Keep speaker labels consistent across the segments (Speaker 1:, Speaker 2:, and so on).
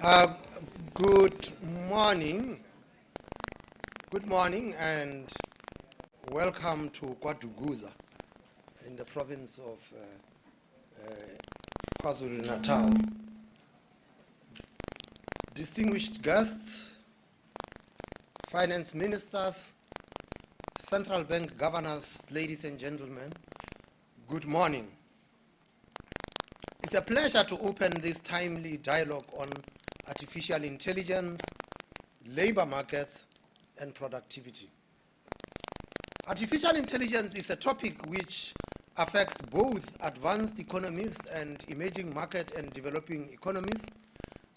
Speaker 1: Uh, good morning. Good morning and welcome to KwaDuguza in the province of KwaZulu-Natal. Distinguished guests, finance ministers, central bank governors, ladies and gentlemen, good morning. It's a pleasure to open this timely dialogue on artificial intelligence, labor markets, and productivity. Artificial intelligence is a topic which affects both advanced economies and emerging market and developing economies,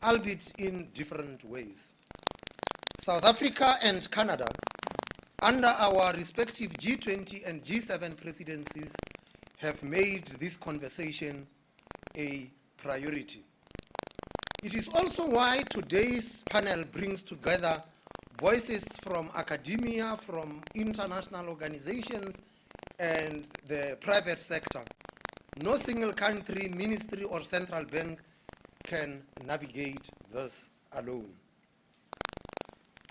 Speaker 1: albeit in different ways. South Africa and Canada, under our respective G20 and G7 presidencies, have made this conversation a priority. It is also why today's panel brings together voices from academia, from international organizations, and the private sector. No single country, ministry, or central bank can navigate this alone.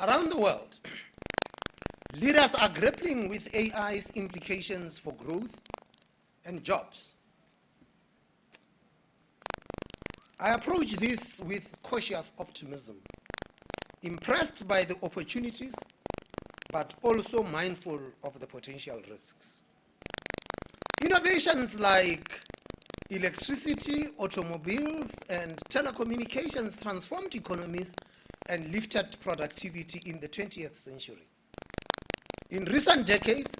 Speaker 1: Around the world, leaders are grappling with AI's implications for growth and jobs. I approach this with cautious optimism, impressed by the opportunities, but also mindful of the potential risks. Innovations like electricity, automobiles, and telecommunications transformed economies and lifted productivity in the 20th century. In recent decades,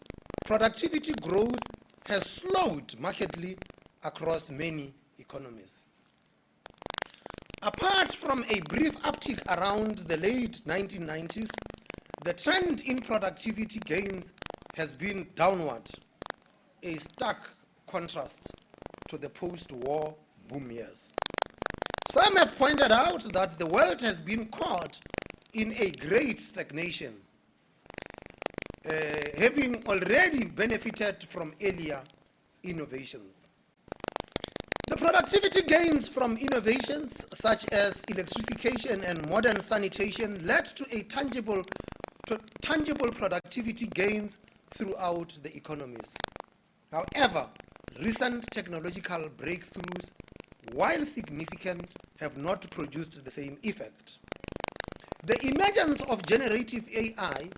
Speaker 1: productivity growth has slowed markedly across many economies. Apart from a brief uptick around the late 1990s, the trend in productivity gains has been downward, a stark contrast to the post-war boom years. Some have pointed out that the world has been caught in a great stagnation, having already benefited from earlier innovations. The productivity gains from innovations such as electrification and modern sanitation led to tangible productivity gains throughout the economies. However, recent technological breakthroughs, while significant, have not produced the same effect. The emergence of generative AI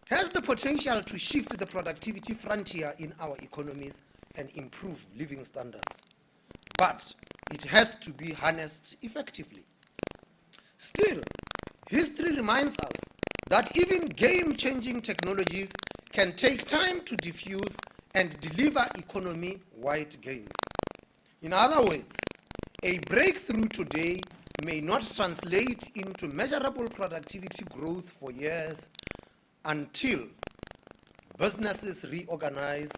Speaker 1: has the potential to shift the productivity frontier in our economies and improve living standards. But it has to be harnessed effectively. Still, history reminds us that even game-changing technologies can take time to diffuse and deliver economy-wide gains. In other words, a breakthrough today may not translate into measurable productivity growth for years until businesses reorganize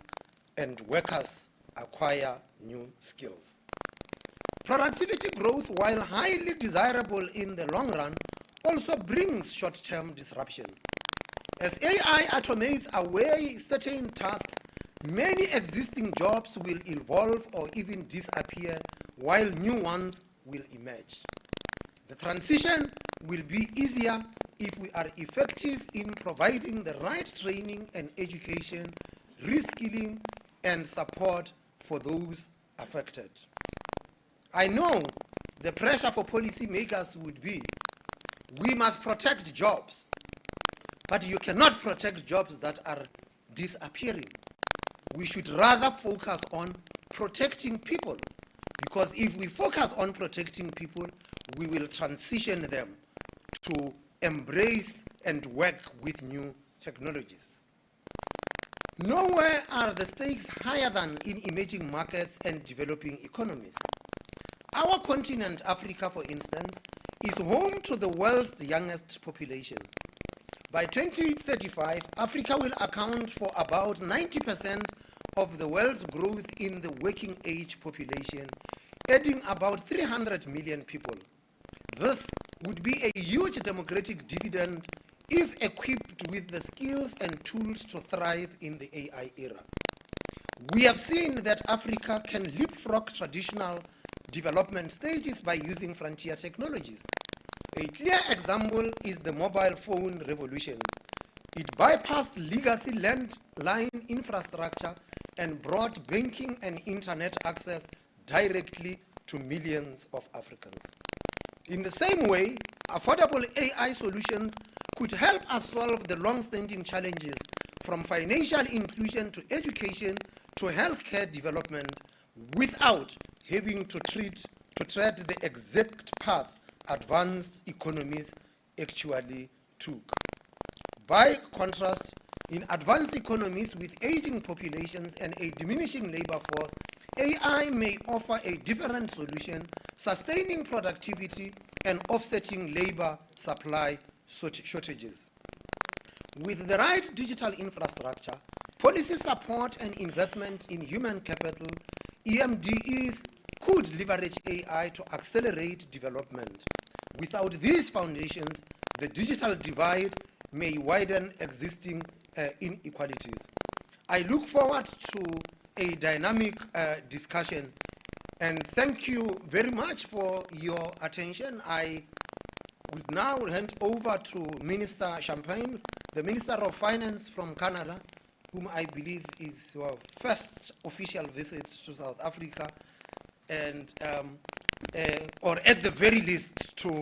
Speaker 1: and workers acquire new skills. Productivity growth, while highly desirable in the long run, also brings short-term disruption. As AI automates away certain tasks, many existing jobs will evolve or even disappear, while new ones will emerge. The transition will be easier if we are effective in providing the right training and education, reskilling, and support for those affected. I know the pressure for policymakers would be, we must protect jobs, but you cannot protect jobs that are disappearing. We should rather focus on protecting people, because if we focus on protecting people, we will transition them to embrace and work with new technologies. Nowhere are the stakes higher than in emerging markets and developing economies. Our continent, Africa, for instance, is home to the world's youngest population. By 2035, Africa will account for about 90% of the world's growth in the working age population, adding about 300 million people. This would be a huge democratic dividend if equipped with the skills and tools to thrive in the AI era. We have seen that Africa can leapfrog traditional development stages by using frontier technologies. A clear example is the mobile phone revolution. It bypassed legacy landline infrastructure and brought banking and internet access directly to millions of Africans. In the same way, affordable AI solutions could help us solve the long-standing challenges from financial inclusion to education to healthcare development without having to tread the exact path advanced economies actually took. By contrast, in advanced economies with aging populations and a diminishing labor force, AI may offer a different solution, sustaining productivity and offsetting labor supply shortages. With the right digital infrastructure, policy support and investment in human capital, EMDEs could leverage AI to accelerate development. Without these foundations, the digital divide may widen existing inequalities. I look forward to a dynamic discussion, and thank you very much for your attention. I would now hand over to Minister Champagne, the Minister of Finance from Canada, whom I believe is your first official visit to South Africa, and or at the very least to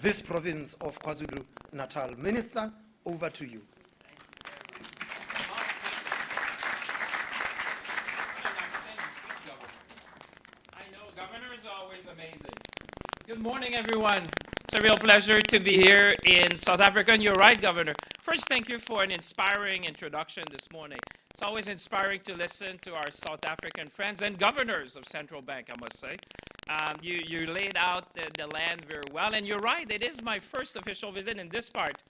Speaker 1: this province of KwaZulu-Natal. Minister, over to you.
Speaker 2: I know, Governor is always amazing. Good morning, everyone. It's a real pleasure to be here in South Africa, and you're right, Governor. First, thank you for an inspiring introduction this morning. It's always inspiring to listen to our South African friends and governors of central bank, I must say. You laid out the land very well, and you're right, it is my first official visit in this part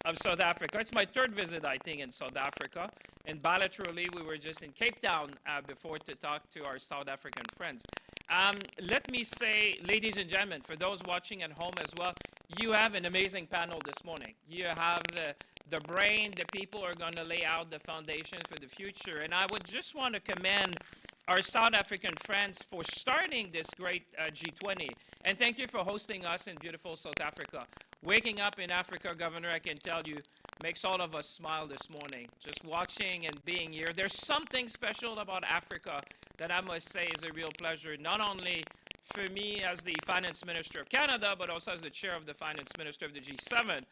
Speaker 2: of South Africa. It's my third visit, I think, in South Africa. And bilaterally, we were just in Cape Town before to talk to our South African friends. Let me say, ladies and gentlemen, for those watching at home as well, you have an amazing panel this morning. You have the brain, the people are going to lay out the foundations for the future. And I would just want to commend our South African friends for starting this great G20. And thank you for hosting us in beautiful South Africa. Waking up in Africa, Governor, I can tell you, makes all of us smile this morning. Just watching and being here. There's something special about Africa that I must say is a real pleasure, not only for me as the Finance Minister of Canada, but also as the Chair of the Finance Minister of the G7.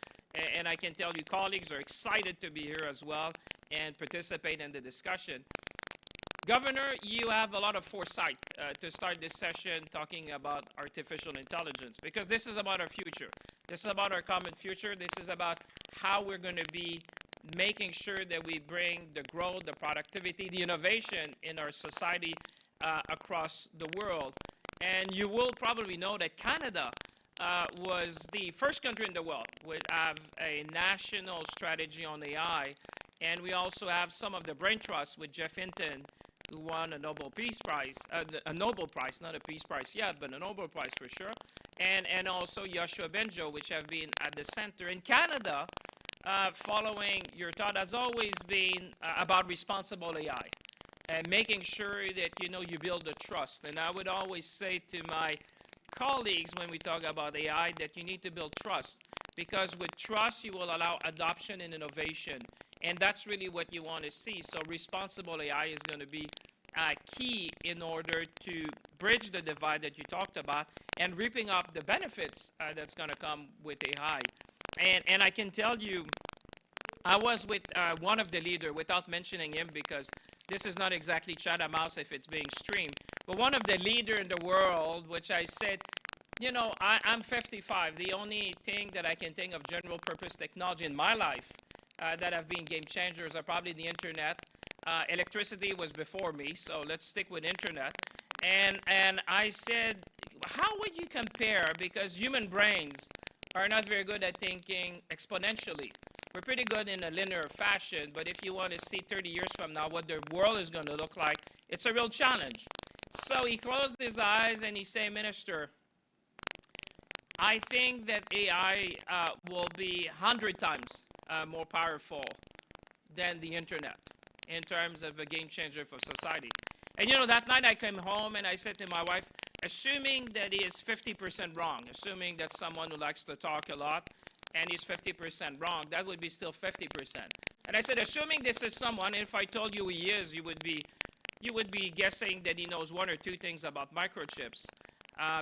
Speaker 2: And I can tell you colleagues are excited to be here as well and participate in the discussion. Governor, you have a lot of foresight to start this session talking about artificial intelligence, because this is about our future. This is about our common future. This is about how we're going to be making sure that we bring the growth, the productivity, the innovation in our society across the world. And you will probably know that Canada was the first country in the world to have a national strategy on AI. And we also have some of the brain trusts with Geoff Hinton, who won a Nobel Peace Prize, a Nobel Prize, not a Peace Prize yet, but a Nobel Prize for sure, and also Yoshua Bengio, which have been at the center. In Canada, following your thought, has always been about responsible AI and making sure that, you build the trust. And I would always say to my colleagues when we talk about AI that you need to build trust, because with trust, you will allow adoption and innovation. And that's really what you want to see. So responsible AI is going to be key in order to bridge the divide that you talked about and reaping up the benefits that's going to come with AI. And I can tell you, I was with one of the leaders, without mentioning him, because this is not exactly Chatham House if it's being streamed, but one of the leaders in the world, which I said, I'm 55. The only thing that I can think of general purpose technology in my life that have been game changers are probably the internet. Electricity was before me, so let's stick with internet. And I said, how would you compare? Because human brains are not very good at thinking exponentially. We're pretty good in a linear fashion, but if you want to see 30 years from now what the world is going to look like, it's a real challenge. So he closed his eyes and he said, Minister, I think that AI will be 100 times more powerful than the internet in terms of a game changer for society. And that night I came home and I said to my wife, assuming that he is 50% wrong, assuming that someone who likes to talk a lot and he's 50% wrong, that would be still 50%. And I said, assuming this is someone, if I told you he is, you would be guessing that he knows one or two things about microchips,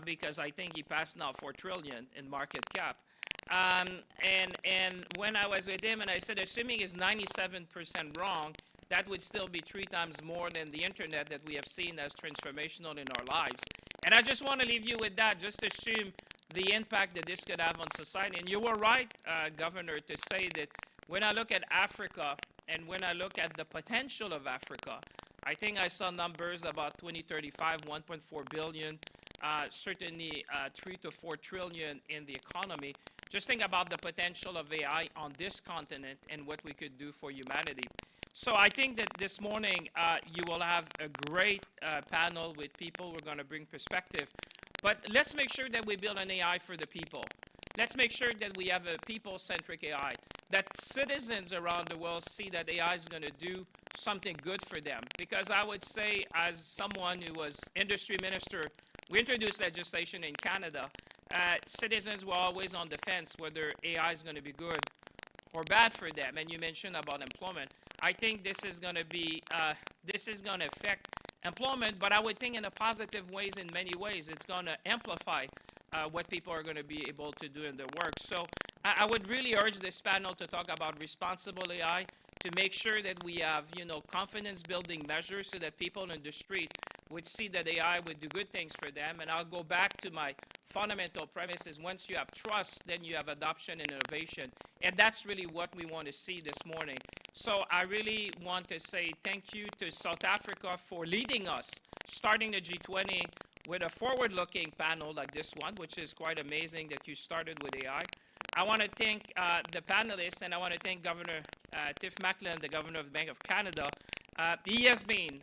Speaker 2: because I think he passed now 4 trillion in market cap. And when I was with him, and I said, assuming he's 97% wrong, that would still be 3 times more than the internet that we have seen as transformational in our lives. And I just want to leave you with that. Just assume the impact that this could have on society. And you were right, Governor, to say that when I look at Africa and when I look at the potential of Africa, I think I saw numbers about 2035, 1.4 billion, certainly 3 to 4 trillion in the economy. Just think about the potential of AI on this continent and what we could do for humanity. So I think that this morning you will have a great panel with people who are going to bring perspective. But let's make sure that we build an AI for the people. Let's make sure that we have a people-centric AI, that citizens around the world see that AI is going to do something good for them. Because I would say, as someone who was industry minister, we introduced legislation in Canada. Citizens were always on the fence whether AI is going to be good or bad for them. And you mentioned about employment. I think this is going to affect employment, but I would think in a positive ways in many ways. It's going to amplify what people are going to be able to do in their work. So I would really urge this panel to talk about responsible AI, to make sure that we have, confidence building measures so that people in the street would see that AI would do good things for them. And I'll go back to my fundamental premise is once you have trust, then you have adoption and innovation. And that's really what we want to see this morning. So I really want to say thank you to South Africa for leading us, starting the G20 with a forward-looking panel like this one, which is quite amazing that you started with AI. I want to thank the panelists, and I want to thank Governor Tiff Macklem, the Governor of the Bank of Canada. He has been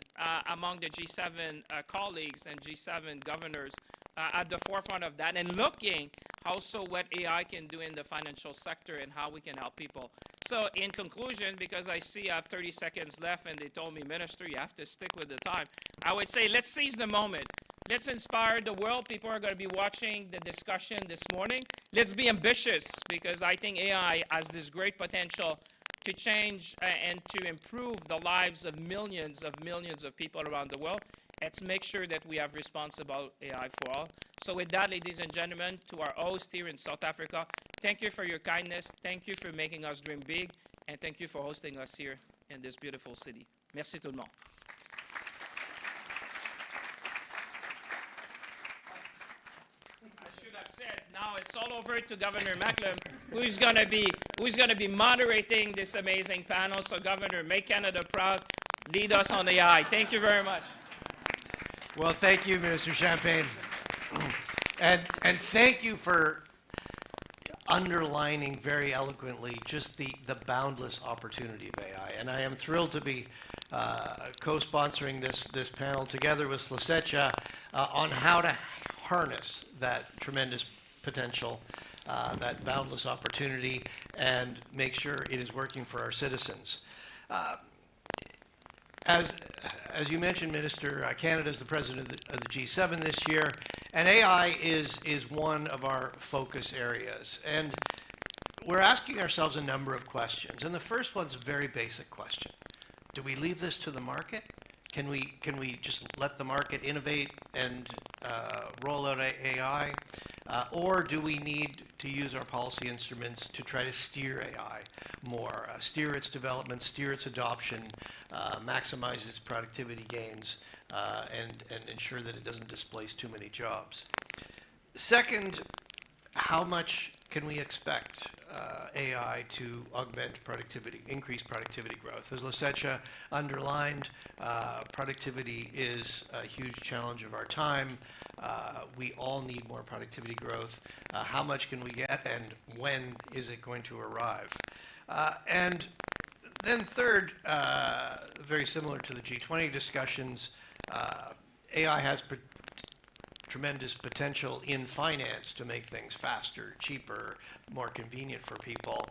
Speaker 2: among the G7 colleagues and G7 governors at the forefront of that and looking also what AI can do in the financial sector and how we can help people. So in conclusion, because I see I have 30 seconds left and they told me, Minister, you have to stick with the time, I would say let's seize the moment. Let's inspire the world. People are going to be watching the discussion this morning. Let's be ambitious because I think AI has this great potential to change and to improve the lives of millions of people around the world. Let's make sure that we have responsible AI for all. So with that, ladies and gentlemen, to our host here in South Africa, thank you for your kindness. Thank you for making us dream big. And thank you for hosting us here in this beautiful city. Merci tout le monde. I should have said, now it's all over to Governor Macklem, who's going to be moderating this amazing panel. So Governor, make Canada proud. Lead us on AI. Thank you very much.
Speaker 3: Well, thank you, Minister Champagne. And thank you for underlining very eloquently just the boundless opportunity of AI. And I am thrilled to be co-sponsoring this panel together with Slusecha on how to harness that tremendous potential, that boundless opportunity, and make sure it is working for our citizens. As you mentioned, Minister, Canada is the president of the G7 this year, and AI is one of our focus areas. And we're asking ourselves a number of questions. And the first one's a very basic question. Do we leave this to the market? Can we just let the market innovate and roll out AI? Or do we need to use our policy instruments to try to steer AI more, steer its development, steer its adoption, maximize its productivity gains, and ensure that it doesn't displace too many jobs? Second, how much can we expect AI to augment productivity, increase productivity growth? As Slusecha underlined, productivity is a huge challenge of our time. We all need more productivity growth. How much can we get, and when is it going to arrive? And then third, very similar to the G20 discussions, AI has tremendous potential in finance to make things faster, cheaper, more convenient for people,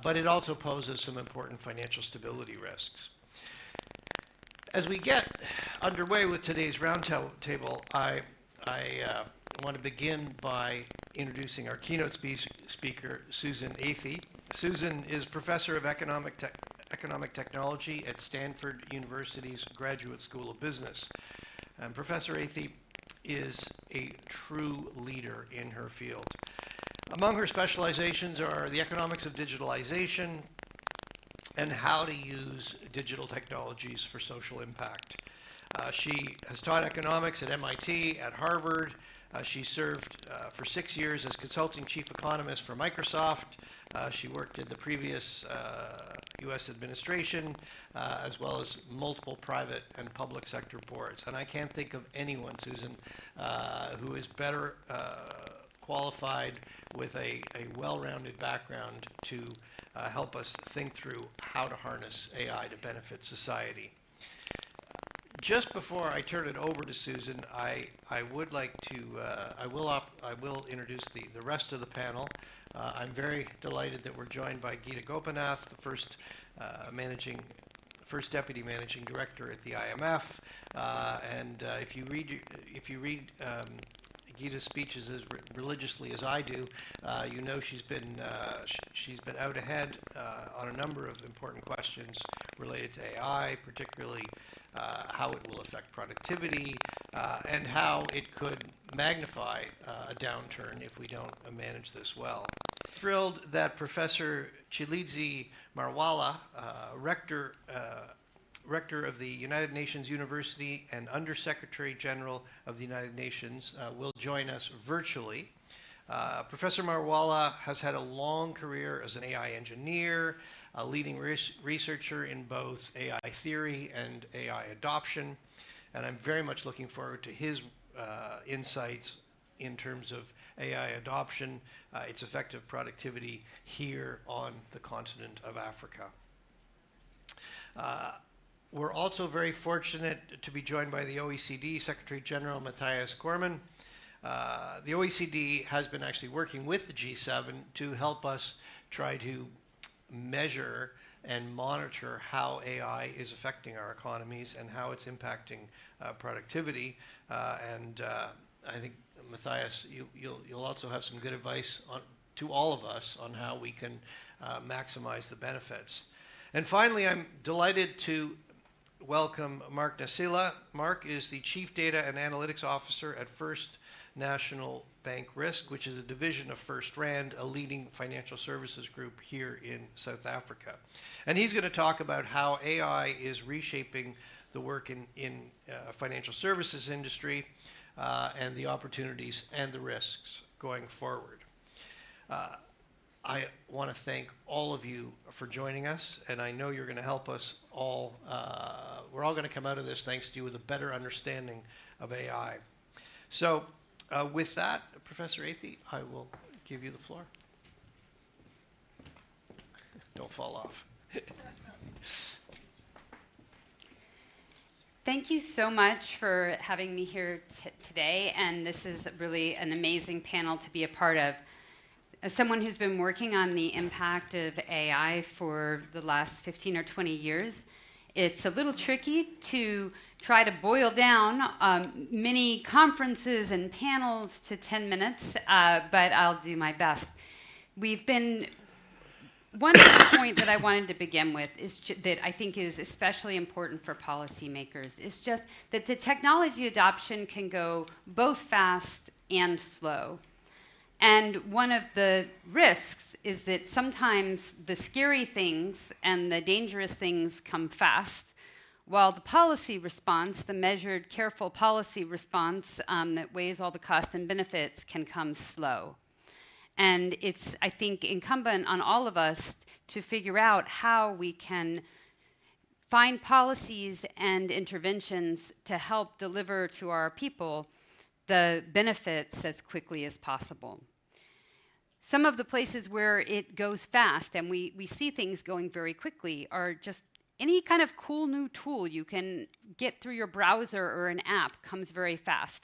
Speaker 3: but it also poses some important financial stability risks. As we get underway with today's roundtable, I I want to begin by introducing our keynote speaker, Susan Athey. Susan is professor of economic technology at Stanford University's Graduate School of Business. Professor Athey is a true leader in her field. Among her specializations are the economics of digitalization and how to use digital technologies for social impact. She has taught economics at MIT, at Harvard. She served for 6 years as consulting chief economist for Microsoft. She worked in the previous U.S. administration, as well as multiple private and public sector boards. And I can't think of anyone, Susan, who is better qualified with a well-rounded background to help us think through how to harness AI to benefit society. Just before I turn it over to Susan, I would like to, I will introduce the rest of the panel. I'm very delighted that we're joined by Geeta Gopinath, the first deputy managing director at the IMF. If you read Geeta's speeches as religiously as I do, you know she's been out ahead on a number of important questions related to AI, particularly how it will affect productivity and how it could magnify a downturn if we don't manage this well. Thrilled that Professor Tshilidzi Marwala, rector of the United Nations University and Undersecretary General of the United Nations, will join us virtually. Professor Marwala has had a long career as an AI engineer, a leading researcher in both AI theory and AI adoption, and I'm very much looking forward to his insights in terms of AI adoption, its effective productivity here on the continent of Africa. We're also very fortunate to be joined by the OECD Secretary General Matthias Cormann. The OECD has been actually working with the G7 to help us try to measure and monitor how AI is affecting our economies and how it's impacting productivity. I think, Matthias, you'll also have some good advice to all of us on how we can maximize the benefits. And finally, I'm delighted to welcome Mark Nasila. Mark is the Chief Data and Analytics Officer at First National Bank Risk, which is a division of First Rand, a leading financial services group here in South Africa. And he's going to talk about how AI is reshaping the work in financial services industry and the opportunities and the risks going forward. I want to thank all of you for joining us, and I know you're going to help us all. We're all going to come out of this thanks to you with a better understanding of AI. So with that, Professor Athey, I will give you the floor. Don't fall off.
Speaker 4: Thank you so much for having me here today, and this is really an amazing panel to be a part of. As someone who's been working on the impact of AI for the last 15 or 20 years, it's a little tricky to try to boil down many conferences and panels to 10 minutes, but I'll do my best. One point that I wanted to begin with is that I think is especially important for policymakers is just that the technology adoption can go both fast and slow. And one of the risks is that sometimes the scary things and the dangerous things come fast, while the policy response, the measured, careful policy response that weighs all the costs and benefits can come slow. And it's, I think, incumbent on all of us to figure out how we can find policies and interventions to help deliver to our people the benefits as quickly as possible. Some of the places where it goes fast and we see things going very quickly are just any kind of cool new tool you can get through your browser or an app comes very fast.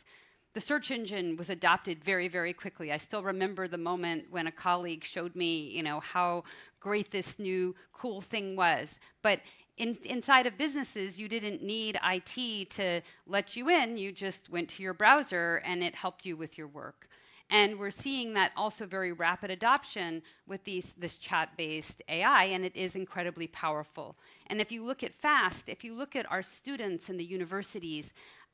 Speaker 4: The search engine was adopted very, very quickly. I still remember the moment when a colleague showed me, how great this new cool thing was. But inside of businesses, you didn't need IT to let you in. You just went to your browser and it helped you with your work. And we're seeing that also very rapid adoption with this chat-based AI, and it is incredibly powerful. And if you look at FAST, if you look at our students in the universities,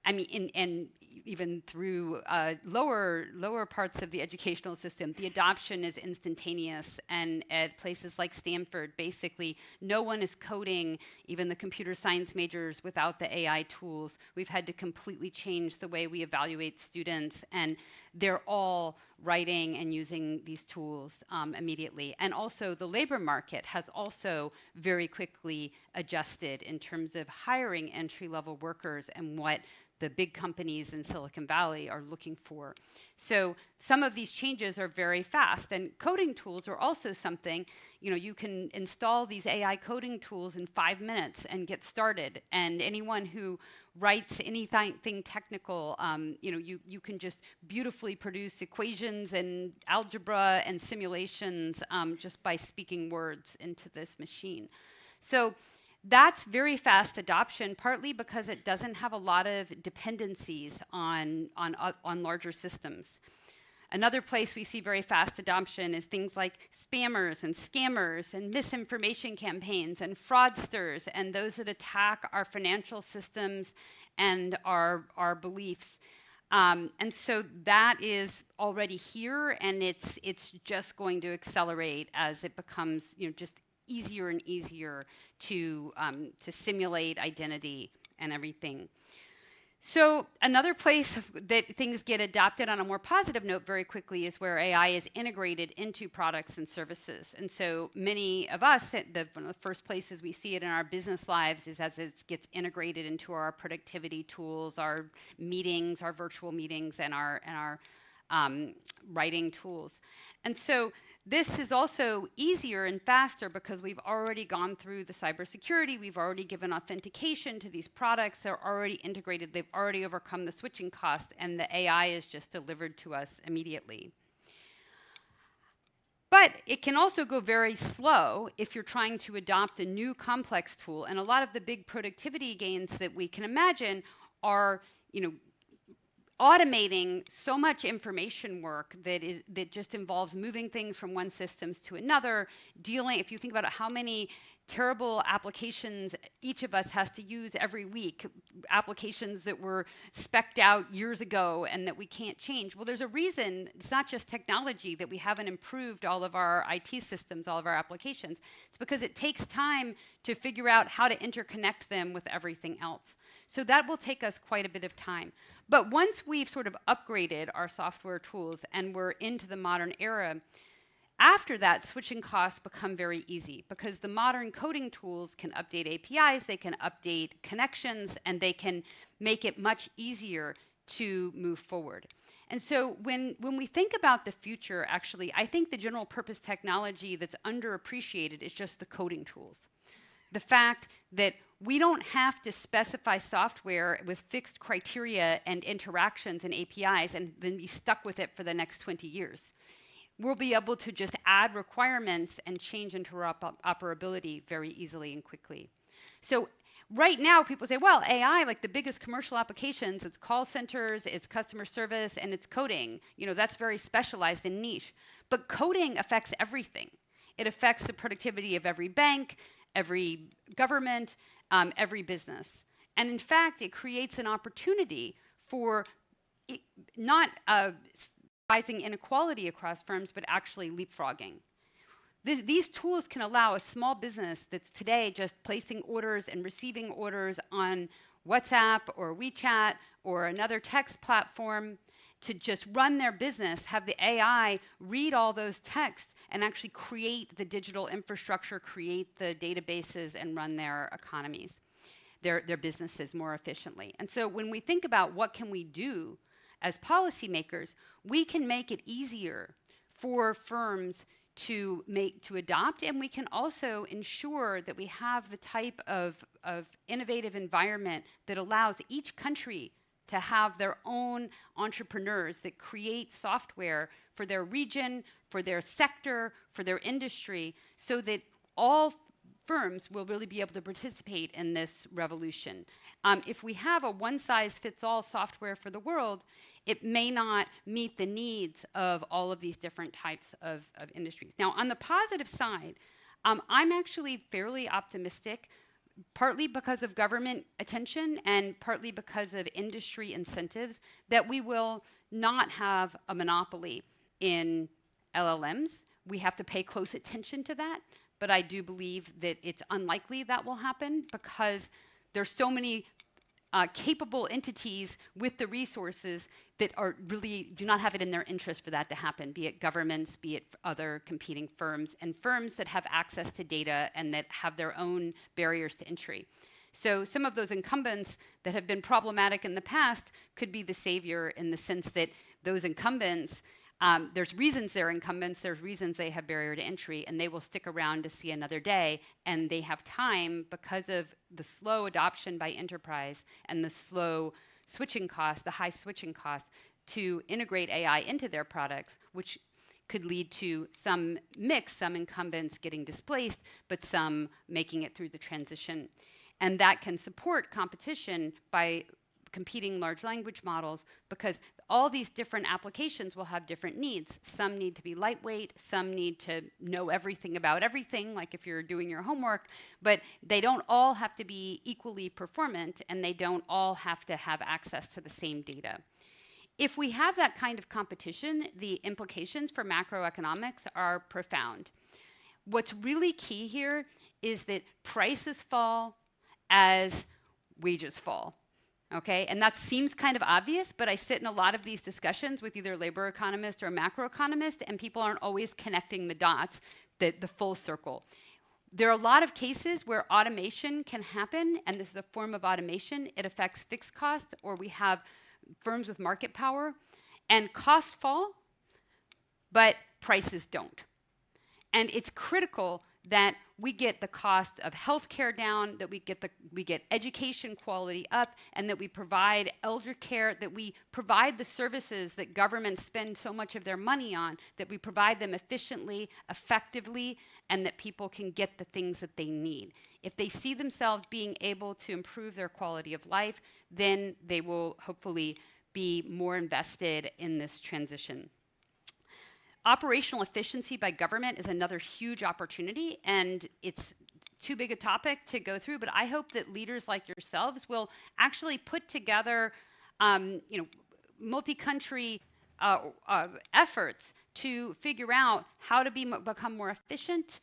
Speaker 4: I mean, and even through lower parts of the educational system, the adoption is instantaneous. And at places like Stanford, basically, no one is coding, even the computer science majors, without the AI tools. We've had to completely change the way we evaluate students, and they're all writing and using these tools immediately. And also, the labor market has also very quickly adjusted in terms of hiring entry-level workers and what the big companies in Silicon Valley are looking for. So some of these changes are very fast, and coding tools are also something, you can install these AI coding tools in 5 minutes and get started. And anyone who writes anything technical, you can just beautifully produce equations and algebra and simulations just by speaking words into this machine. So that's very fast adoption, partly because it doesn't have a lot of dependencies on larger systems. Another place we see very fast adoption is things like spammers and scammers and misinformation campaigns and fraudsters and those that attack our financial systems and our beliefs. And so that is already here, and it's just going to accelerate as it becomes just easier and easier to simulate identity and everything. So another place that things get adopted on a more positive note very quickly is where AI is integrated into products and services. And so many of us, one of the first places we see it in our business lives is as it gets integrated into our productivity tools, our meetings, our virtual meetings, and our writing tools. And so this is also easier and faster because we've already gone through the cybersecurity. We've already given authentication to these products. They're already integrated. They've already overcome the switching cost, and the AI is just delivered to us immediately. But it can also go very slow if you're trying to adopt a new complex tool. And a lot of the big productivity gains that we can imagine are, automating so much information work that just involves moving things from one systems to another, if you think about it, how many terrible applications each of us has to use every week, applications that were spec'd out years ago and that we can't change. Well, there's a reason, it's not just technology, that we haven't improved all of our IT systems, all of our applications. It's because it takes time to figure out how to interconnect them with everything else. So that will take us quite a bit of time. But once we've sort of upgraded our software tools and we're into the modern era, after that, switching costs become very easy because the modern coding tools can update APIs, they can update connections, and they can make it much easier to move forward. And so when we think about the future, actually, I think the general purpose technology that's underappreciated is just the coding tools. The fact that we don't have to specify software with fixed criteria and interactions and APIs and then be stuck with it for the next 20 years. We'll be able to just add requirements and change interoperability very easily and quickly. So right now, people say, well, AI, like the biggest commercial applications, it's call centers, it's customer service, and it's coding. That's very specialized and niche. But coding affects everything. It affects the productivity of every bank, every government, every business. And in fact, it creates an opportunity for not rising inequality across firms, but actually leapfrogging. These tools can allow a small business that's today just placing orders and receiving orders on WhatsApp or WeChat or another text platform to just run their business, have the AI read all those texts and actually create the digital infrastructure, create the databases, and run their economies, their businesses more efficiently. And so when we think about what can we do as policymakers, we can make it easier for firms to adopt, and we can also ensure that we have the type of innovative environment that allows each country to have their own entrepreneurs that create software for their region, for their sector, for their industry, so that all firms will really be able to participate in this revolution. If we have a one-size-fits-all software for the world, it may not meet the needs of all of these different types of industries. Now, on the positive side, I'm actually fairly optimistic, partly because of government attention and partly because of industry incentives, that we will not have a monopoly in LLMs. We have to pay close attention to that, but I do believe that it's unlikely that will happen because there's so many capable entities with the resources that are really do not have it in their interest for that to happen, be it governments, be it other competing firms, and firms that have access to data and that have their own barriers to entry. So some of those incumbents that have been problematic in the past could be the savior in the sense that those incumbents, there's reasons they're incumbents, there's reasons they have barrier to entry, and they will stick around to see another day, and they have time because of the slow adoption by enterprise and the slow switching costs, the high switching costs, to integrate AI into their products, which could lead to some mix, some incumbents getting displaced, but some making it through the transition. And that can support competition by competing large language models because all these different applications will have different needs. Some need to be lightweight, some need to know everything about everything, like if you're doing your homework, but they don't all have to be equally performant and they don't all have to have access to the same data. If we have that kind of competition, the implications for macroeconomics are profound. What's really key here is that prices fall as wages fall. Okay, and that seems kind of obvious, but I sit in a lot of these discussions with either labor economists or macroeconomists, and people aren't always connecting the dots, the full circle. There are a lot of cases where automation can happen, and this is a form of automation. It affects fixed costs, or we have firms with market power, and costs fall, but prices don't. And it's critical that we get the cost of healthcare down, that we get education quality up, and that we provide elder care, that we provide the services that governments spend so much of their money on, that we provide them efficiently, effectively, and that people can get the things that they need. If they see themselves being able to improve their quality of life, then they will hopefully be more invested in this transition. Operational efficiency by government is another huge opportunity, and it's too big a topic to go through, but I hope that leaders like yourselves will actually put together multi-country efforts to figure out how to become more efficient,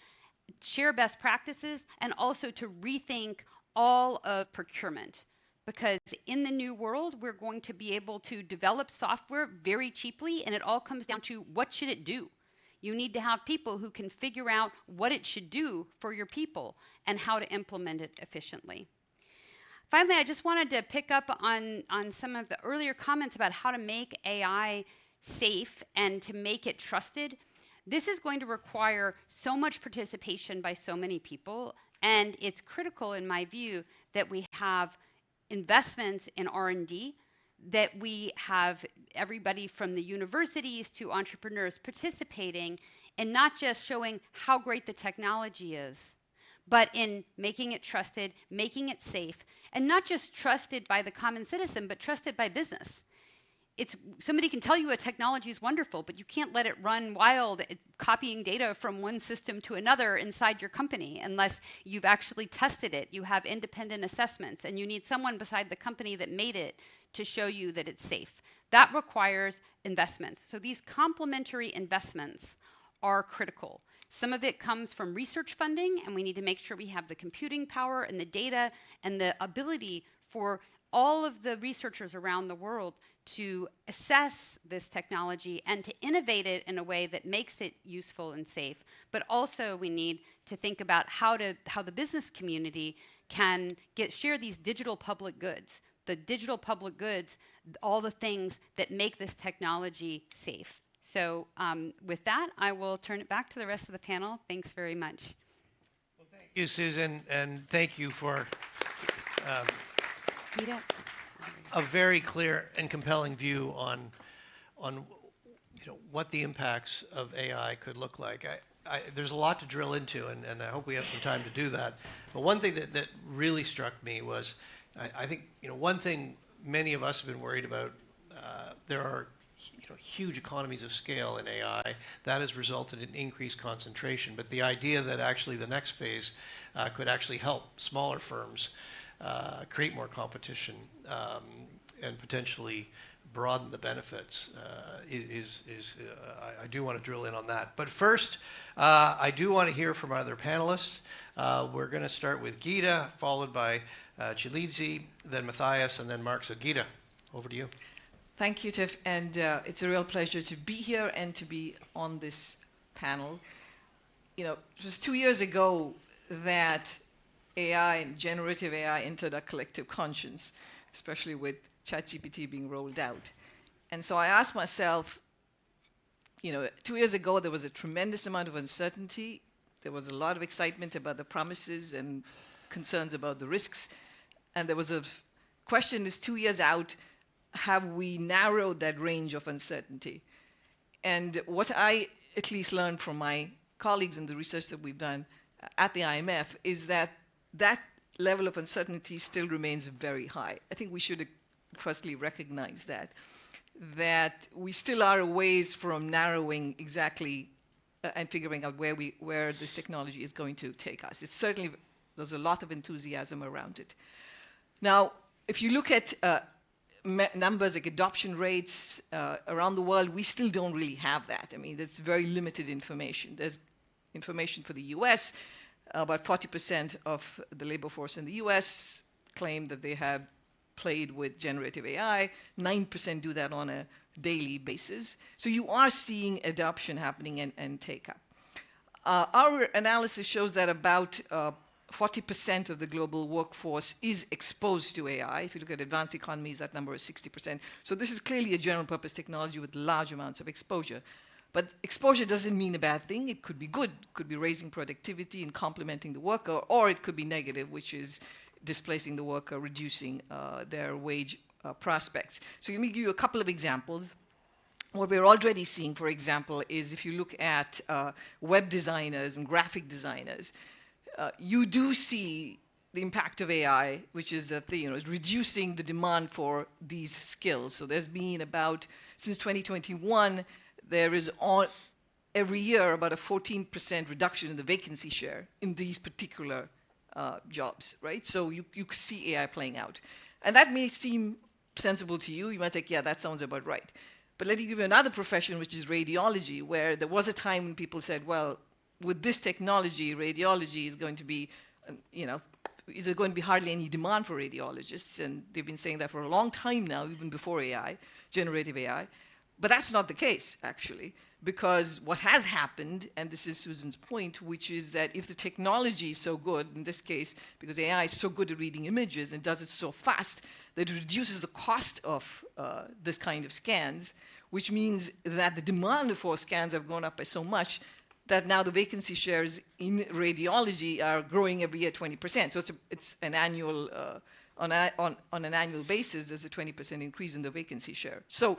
Speaker 4: share best practices, and also to rethink all of procurement. Because in the new world, we're going to be able to develop software very cheaply, and it all comes down to what should it do? You need to have people who can figure out what it should do for your people and how to implement it efficiently. Finally, I just wanted to pick up on some of the earlier comments about how to make AI safe and to make it trusted. This is going to require so much participation by so many people, and it's critical, in my view, that we have investments in R&D, that we have everybody from the universities to entrepreneurs participating and not just showing how great the technology is, but in making it trusted, making it safe, and not just trusted by the common citizen, but trusted by business. Somebody can tell you a technology is wonderful, but you can't let it run wild, copying data from one system to another inside your company unless you've actually tested it. You have independent assessments, and you need someone beside the company that made it to show you that it's safe. That requires investments. So these complementary investments are critical. Some of it comes from research funding, and we need to make sure we have the computing power and the data and the ability for all of the researchers around the world to assess this technology and to innovate it in a way that makes it useful and safe. But also we need to think about how the business community can share these digital public goods. The digital public goods, all the things that make this technology safe. So with that, I will turn it back to the rest of the panel. Thanks very much.
Speaker 3: Well, thank you, Susan, and thank you for a very clear and compelling view on what the impacts of AI could look like. there's a lot to drill into, and I hope we have some time to do that. But one thing that really struck me was, I think, one thing many of us have been worried about, there are huge economies of scale in AI that has resulted in increased concentration. But the idea that actually the next phase could actually help smaller firms create more competition and potentially broaden the benefits I do want to drill in on that. But first, I do want to hear from our other panelists. We're going to start with Geeta, followed by Chilizi, then Matthias, and then Mark. So Geeta, over to you.
Speaker 5: Thank you, Tiff, and it's a real pleasure to be here and to be on this panel. It was 2 years ago that AI and generative AI entered our collective conscience, especially with ChatGPT being rolled out. And so I asked myself, 2 years ago, there was a tremendous amount of uncertainty. There was a lot of excitement about the promises and concerns about the risks. And there was a question, is 2 years out, have we narrowed that range of uncertainty? And what I at least learned from my colleagues in the research that we've done at the IMF is that that level of uncertainty still remains very high. I think we should firstly recognize that we still are a ways from narrowing exactly and figuring out where this technology is going to take us. It's certainly, there's a lot of enthusiasm around it. Now, if you look at numbers like adoption rates around the world, we still don't really have that. I mean, that's very limited information. There's information for the US. About 40% of the labor force in the US claim that they have played with generative AI. 9% do that on a daily basis. So you are seeing adoption happening and take-up. Our analysis shows that about 40% of the global workforce is exposed to AI. If you look at advanced economies, that number is 60%. So this is clearly a general purpose technology with large amounts of exposure. But exposure doesn't mean a bad thing. It could be good. It could be raising productivity and complementing the worker, or it could be negative, which is displacing the worker, reducing their wage prospects. So let me give you a couple of examples. What we're already seeing, for example, is if you look at web designers and graphic designers, you do see the impact of AI, which is that it's reducing the demand for these skills. So there's been since 2021, there is every year about a 14% reduction in the vacancy share in these particular jobs, right? So you see AI playing out. And that may seem sensible to you. You might think, yeah, that sounds about right. But let me give you another profession, which is radiology, where there was a time when people said, well, with this technology, radiology is going to be, is there going to be hardly any demand for radiologists? And they've been saying that for a long time now, even before AI, generative AI. But that's not the case, actually, because what has happened, and this is Susan's point, which is that if the technology is so good, in this case, because AI is so good at reading images and does it so fast, that it reduces the cost of this kind of scans, which means that the demand for scans have gone up by so much that now the vacancy shares in radiology are growing every year 20%. So it's an annual, on an annual basis, there's a 20% increase in the vacancy share. So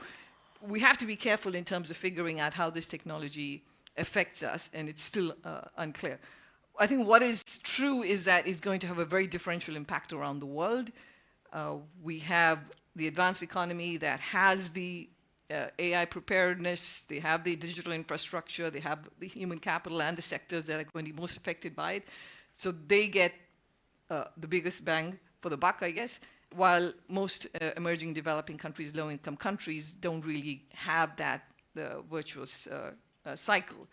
Speaker 5: we have to be careful in terms of figuring out how this technology affects us, and it's still unclear. I think what is true is that it's going to have a very differential impact around the world. We have the advanced economy that has the AI preparedness, they have the digital infrastructure, they have the human capital and the sectors that are going to be most affected by it. So they get the biggest bang for the buck, I guess, while most emerging developing countries, low-income countries, don't really have that virtuous cycle.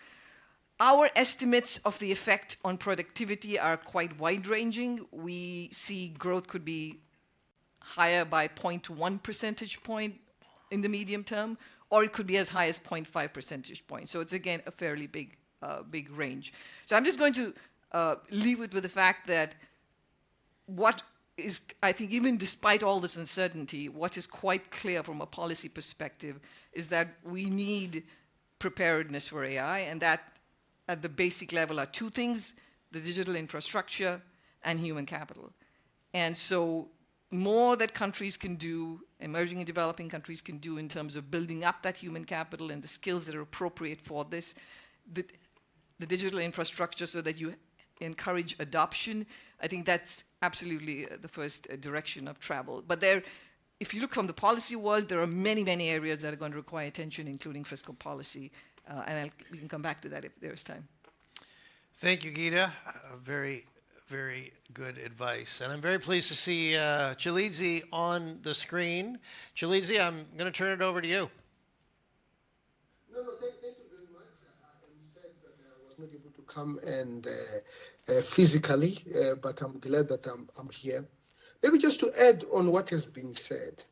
Speaker 5: Our estimates of the effect on productivity are quite wide-ranging. We see growth could be higher by 0.1 percentage point in the medium term, or it could be as high as 0.5 percentage points. So it's, again, a fairly big range. So I'm just going to leave it with the fact that what is, I think, even despite all this uncertainty, what is quite clear from a policy perspective is that we need preparedness for AI, and that at the basic level are two things: the digital infrastructure and human capital. And so more that countries can do, emerging and developing countries can do in terms of building up that human capital and the skills that are appropriate for this, the digital infrastructure so that you encourage adoption. I think that's absolutely the first direction of travel. But if you look from the policy world, there are many, many areas that are going to require attention, including fiscal policy. And we can come back to that if there's time.
Speaker 3: Thank you, Geeta. Very, very good advice. And I'm very pleased to see Chalizi on the screen. Chalizi, I'm going to turn it over to you.
Speaker 6: No, thank you very much. I'm sad that I was not able to come and physically, but I'm glad that I'm here. Maybe just to add on what has been said,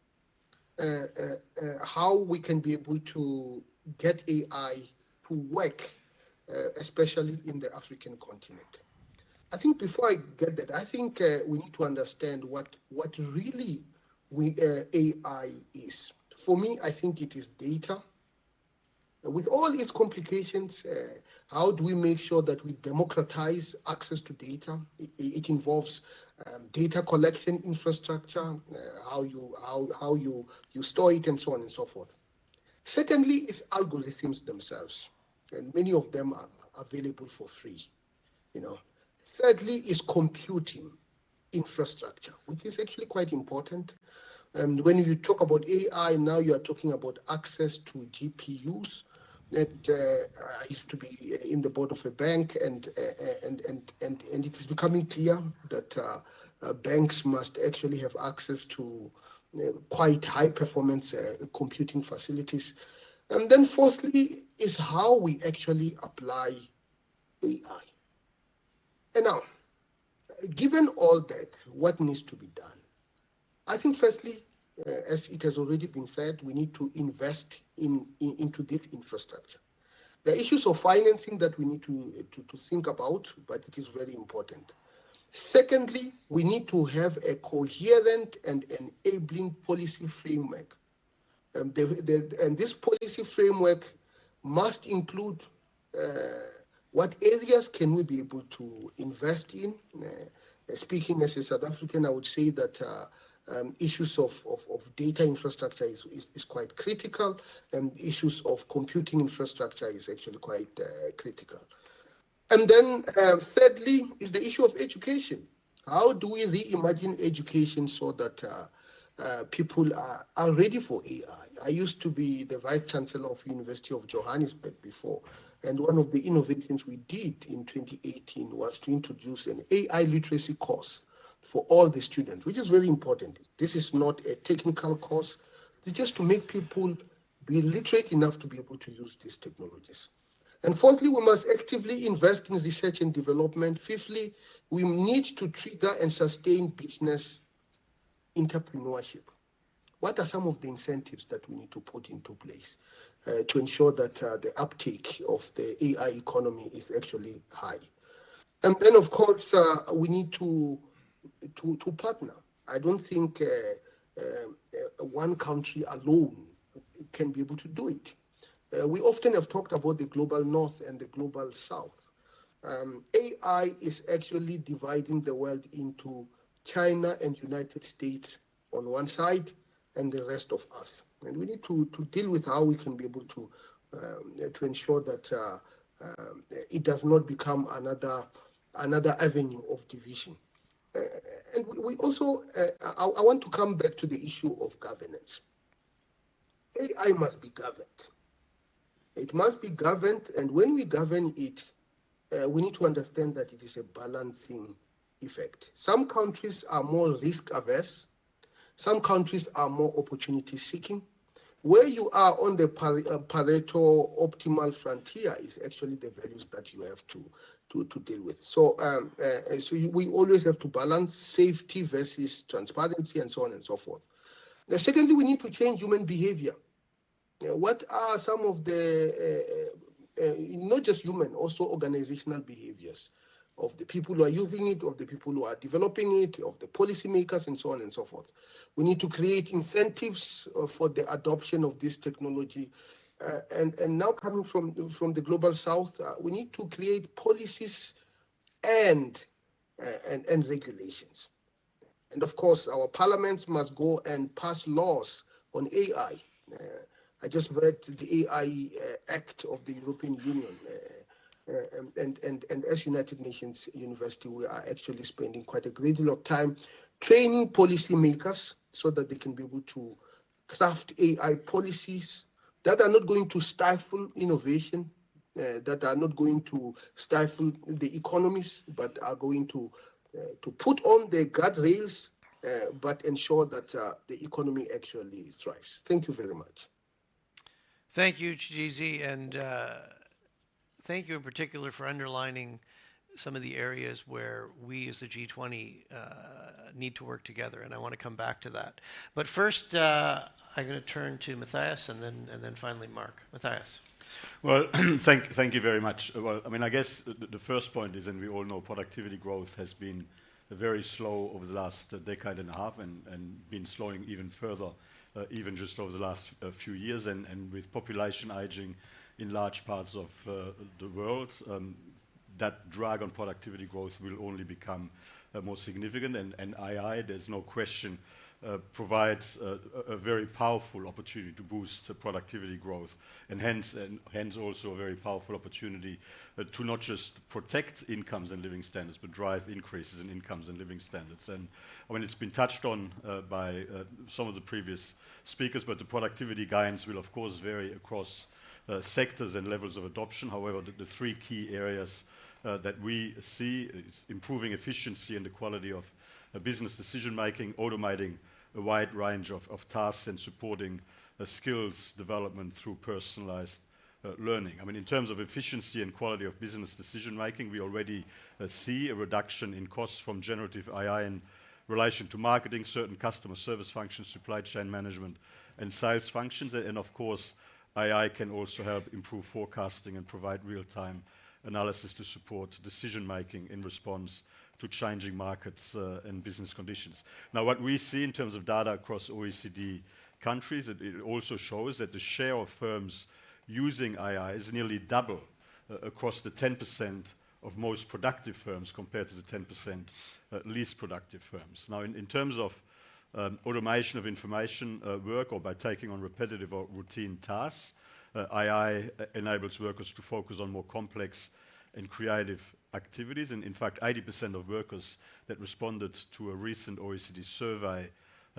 Speaker 6: how we can be able to get AI to work, especially in the African continent. I think before I get that, I think we need to understand what really AI is. For me, I think it is data. With all its complications, how do we make sure that we democratize access to data? It involves data collection infrastructure, how you store it, and so on and so forth. Secondly, it's algorithms themselves, and many of them are available for free. Thirdly, is computing infrastructure, which is actually quite important. And when you talk about AI now, you are talking about access to GPUs. That I used to be in the board of a bank, and it is becoming clear that banks must actually have access to quite high performance computing facilities. And then fourthly is how we actually apply AI. And now, given all that, what needs to be done? I think firstly, as it has already been said, we need to invest into this infrastructure. There are issues of financing that we need to think about, but it is very important. Secondly, we need to have a coherent and enabling policy framework. And this policy framework must include what areas can we be able to invest in. Speaking as a South African, I would say that issues of data infrastructure is quite critical, and issues of computing infrastructure is actually quite critical. And then thirdly is the issue of education. How do we reimagine education so that people are ready for AI? I used to be the Vice Chancellor of University of Johannesburg before, and one of the innovations we did in 2018 was to introduce an AI literacy course for all the students, which is very important. This is not a technical course. It's just to make people be literate enough to be able to use these technologies. And fourthly, we must actively invest in research and development. Fifthly, we need to trigger and sustain business entrepreneurship. What are some of the incentives that we need to put into place to ensure that the uptake of the AI economy is actually high? And then, of course, we need to partner. I don't think one country alone can be able to do it. We often have talked about the global north and the global south. AI is actually dividing the world into China and United States on one side and the rest of us. And we need to deal with how we can be able to ensure that it does not become another avenue of division. And we also, I want to come back to the issue of governance. AI must be governed. It must be governed, and when we govern it, we need to understand that it is a balancing effect. Some countries are more risk averse. Some countries are more opportunity seeking. Where you are on the Pareto optimal frontier is actually the values that you have to deal with. So, we always have to balance safety versus transparency and so on and so forth. Now, secondly, we need to change human behavior. What are some of the, not just human, also organizational behaviors of the people who are using it, of the people who are developing it, of the policymakers, and so on and so forth. We need to create incentives for the adoption of this technology. And now coming from the global south, we need to create policies and regulations. And of course, our parliaments must go and pass laws on AI. I just read the AI Act of the European Union. And as United Nations University, we are actually spending quite a great deal of time training policymakers so that they can be able to craft AI policies that are not going to stifle innovation, that are not going to stifle the economies, but are going to put on the guardrails, but ensure that the economy actually thrives. Thank you very much.
Speaker 3: Thank you, Chijizi, and thank you in particular for underlining some of the areas where we as the G20 need to work together, and I want to come back to that. But first, I'm going to turn to Matthias and then finally Mark. Matthias.
Speaker 7: Well, thank you very much. Well, I mean, I guess the first point is, and we all know productivity growth has been very slow over the last decade and a half and been slowing even further, even just over the last few years. And with population aging in large parts of the world, that drag on productivity growth will only become more significant. And AI, there's no question, provides a very powerful opportunity to boost productivity growth, and hence also a very powerful opportunity to not just protect incomes and living standards, but drive increases in incomes and living standards. And I mean, it's been touched on by some of the previous speakers, but the productivity gains will of course vary across sectors and levels of adoption. However, the three key areas that we see is improving efficiency and the quality of business decision making, automating a wide range of tasks, and supporting skills development through personalized learning. I mean, in terms of efficiency and quality of business decision making, we already see a reduction in costs from generative AI in relation to marketing, certain customer service functions, supply chain management, and sales functions. And of course, AI can also help improve forecasting and provide real-time analysis to support decision making in response to changing markets and business conditions. Now, what we see in terms of data across OECD countries, it also shows that the share of firms using AI is nearly double across the 10% of most productive firms compared to the 10% least productive firms. Now, in terms of automation of information work, or by taking on repetitive or routine tasks, AI enables workers to focus on more complex and creative activities. And in fact, 80% of workers that responded to a recent OECD survey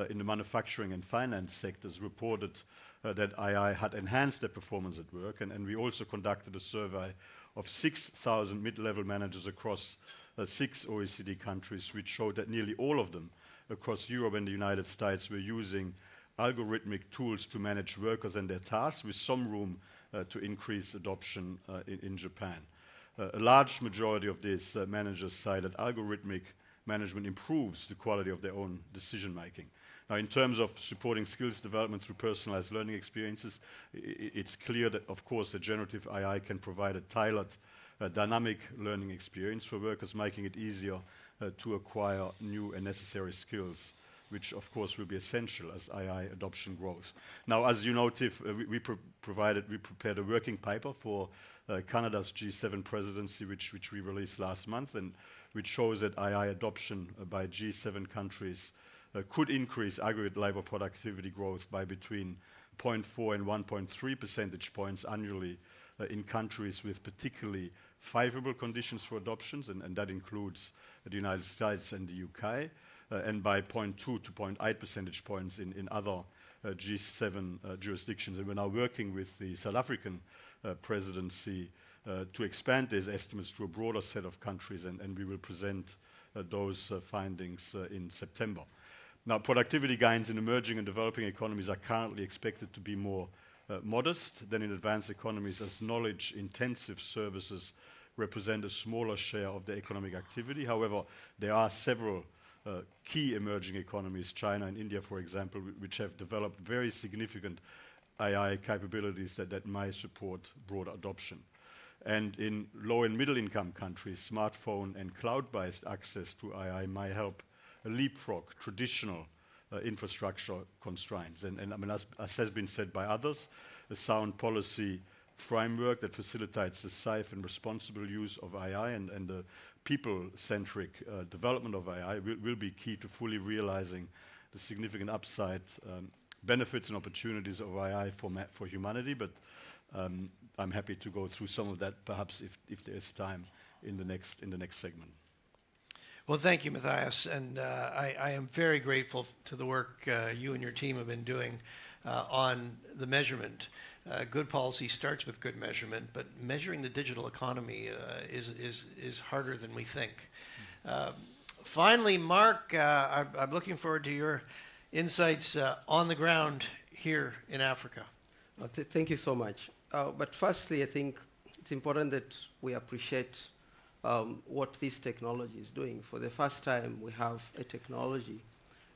Speaker 7: in the manufacturing and finance sectors reported that AI had enhanced their performance at work. And we also conducted a survey of 6,000 mid-level managers across 6 OECD countries, which showed that nearly all of them across Europe and the United States were using algorithmic tools to manage workers and their tasks, with some room to increase adoption in Japan. A large majority of these managers say that algorithmic management improves the quality of their own decision making. Now, in terms of supporting skills development through personalized learning experiences, it's clear that, of course, the generative AI can provide a tailored, dynamic learning experience for workers, making it easier to acquire new and necessary skills, which of course will be essential as AI adoption grows. Now, as you know, Tiff, we prepared a working paper for Canada's G7 presidency, which we released last month, and which shows that AI adoption by G7 countries could increase aggregate labor productivity growth by between 0.4 and 1.3 percentage points annually in countries with particularly favorable conditions for adoptions, and that includes the United States and the UK, and by 0.2 to 0.8 percentage points in other G7 jurisdictions. And we're now working with the South African presidency to expand these estimates to a broader set of countries, and we will present those findings in September. Now, productivity gains in emerging and developing economies are currently expected to be more modest than in advanced economies, as knowledge-intensive services represent a smaller share of the economic activity. However, there are several key emerging economies, China and India, for example, which have developed very significant AI capabilities that may support broader adoption. And in low and middle income countries, smartphone and cloud-based access to AI may help leapfrog traditional infrastructure constraints. And I mean, as has been said by others, a sound policy framework that facilitates the safe and responsible use of AI and the people-centric development of AI will be key to fully realizing the significant upside benefits and opportunities of AI for humanity, but I'm happy to go through some of that, perhaps if there is time in the next segment.
Speaker 3: Well, thank you, Matthias, and I am very grateful to the work you and your team have been doing on the measurement. Good policy starts with good measurement, but measuring the digital economy is harder than we think. Finally, Mark, I'm looking forward to your insights on the ground here in Africa.
Speaker 8: Thank you so much. But firstly, I think it's important that we appreciate what this technology is doing. For the first time, we have a technology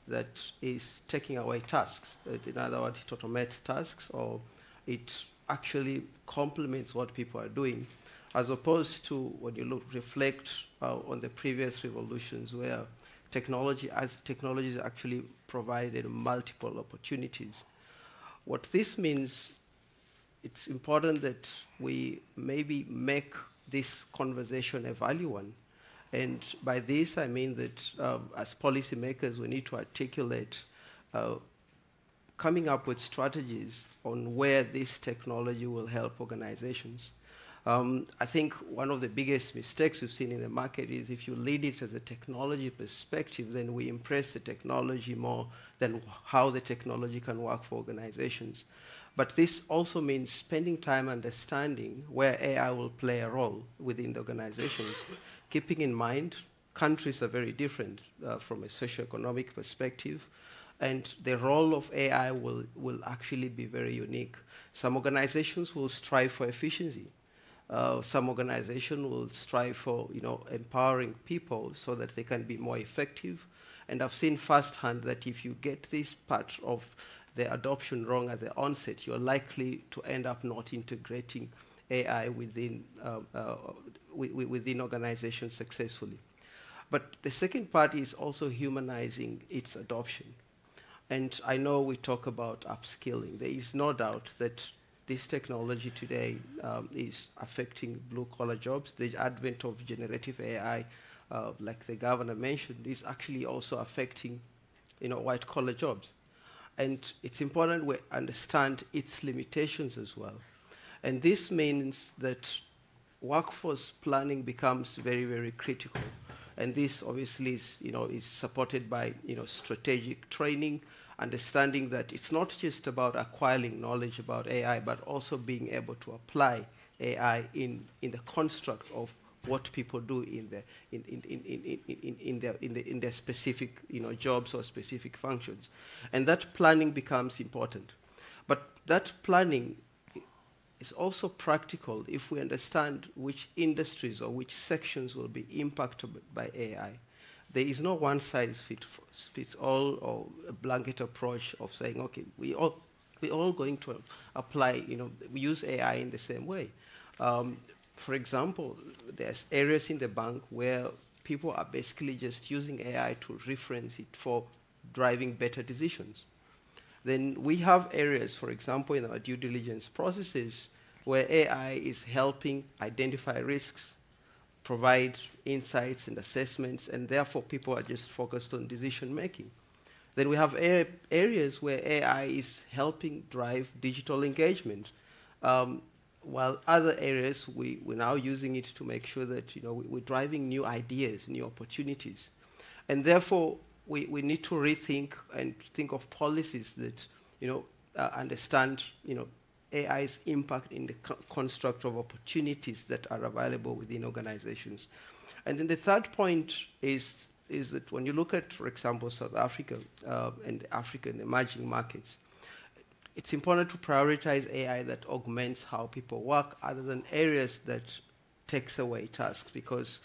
Speaker 8: that is taking away tasks. In other words, it automates tasks, or it actually complements what people are doing, as opposed to when you reflect on the previous revolutions where technology has actually provided multiple opportunities. What this means, it's important that we maybe make this conversation a value one. And by this, I mean that as policymakers, we need to articulate coming up with strategies on where this technology will help organizations. I think one of the biggest mistakes we've seen in the market is if you lead it as a technology perspective, then we impress the technology more than how the technology can work for organizations. But this also means spending time understanding where AI will play a role within the organizations, keeping in mind countries are very different from a socioeconomic perspective, and the role of AI will actually be very unique. Some organizations will strive for efficiency. Some organizations will strive for empowering people so that they can be more effective. And I've seen firsthand that if you get this part of the adoption wrong at the onset, you're likely to end up not integrating AI within organizations successfully. But the second part is also humanizing its adoption. And I know we talk about upskilling. There is no doubt that this technology today is affecting blue-collar jobs. The advent of generative AI, like the governor mentioned, is actually also affecting white-collar jobs. And it's important we understand its limitations as well. And this means that workforce planning becomes very, very critical. And this obviously is supported by strategic training, understanding that it's not just about acquiring knowledge about AI, but also being able to apply AI in the construct of what people do in their specific jobs or specific functions, and that planning becomes important. But that planning is also practical if we understand which industries or which sections will be impacted by AI. There is no one size fits all or a blanket approach of saying, okay, we're all going to apply, we use AI in the same way. For example, there's areas in the bank where people are basically just using AI to reference it for driving better decisions. Then we have areas, for example, in our due diligence processes where AI is helping identify risks, provide insights and assessments, and therefore people are just focused on decision making. Then we have areas where AI is helping drive digital engagement, while other areas we're now using it to make sure that we're driving new ideas, new opportunities, and therefore we need to rethink and think of policies that understand AI's impact in the construct of opportunities that are available within organizations. And then the third point is that when you look at, for example, South Africa and Africa and emerging markets, it's important to prioritize AI that augments how people work other than areas that takes away tasks, because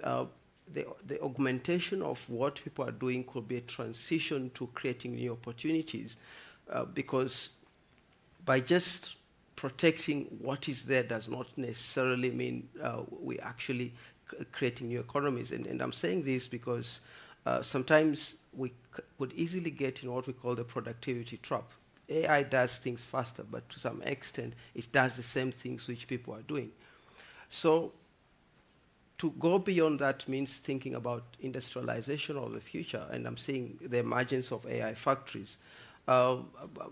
Speaker 8: the augmentation of what people are doing could be a transition to creating new opportunities, because by just protecting what is there does not necessarily mean we actually creating new economies. And I'm saying this because sometimes we could easily get in what we call the productivity trap. AI does things faster, but to some extent, it does the same things which people are doing. So to go beyond that means thinking about industrialization of the future, and I'm seeing the emergence of AI factories. I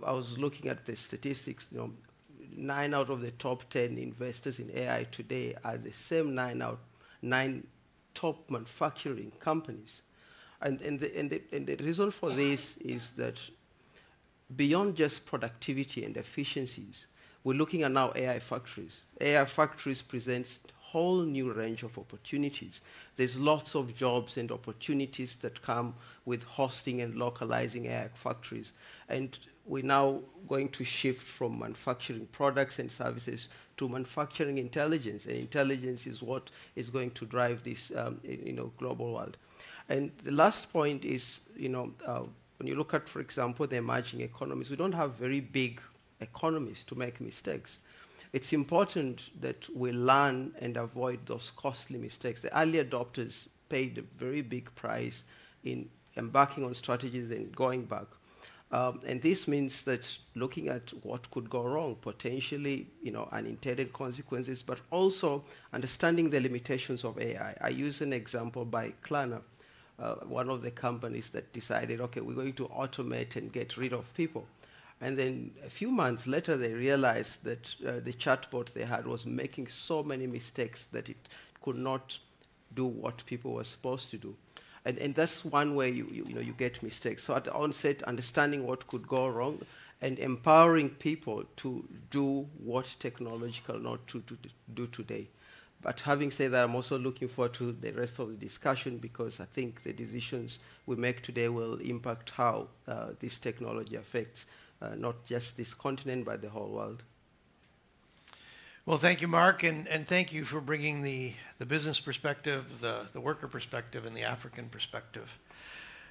Speaker 8: was looking at the statistics. 9 out of the top 10 investors in AI today are the same 9 top manufacturing companies. And the reason for this is that beyond just productivity and efficiencies, we're looking at now AI factories. AI factories presents a whole new range of opportunities. There's lots of jobs and opportunities that come with hosting and localizing AI factories. And we're now going to shift from manufacturing products and services to manufacturing intelligence. And intelligence is what is going to drive this global world. And the last point is, when you look at, for example, the emerging economies, we don't have very big economies to make mistakes. It's important that we learn and avoid those costly mistakes. The early adopters paid a very big price in embarking on strategies and going back. And this means that looking at what could go wrong, potentially, unintended consequences, but also understanding the limitations of AI. I use an example by Klarna, one of the companies that decided, okay, we're going to automate and get rid of people. And then a few months later, they realized that the chatbot they had was making so many mistakes that it could not do what people were supposed to do. And that's one way you get mistakes. So at the onset, understanding what could go wrong and empowering people to do what technological not to do today. But having said that, I'm also looking forward to the rest of the discussion because I think the decisions we make today will impact how this technology affects not just this continent, but the whole world.
Speaker 3: Well, thank you, Mark, and thank you for bringing the business perspective, the worker perspective, and the African perspective.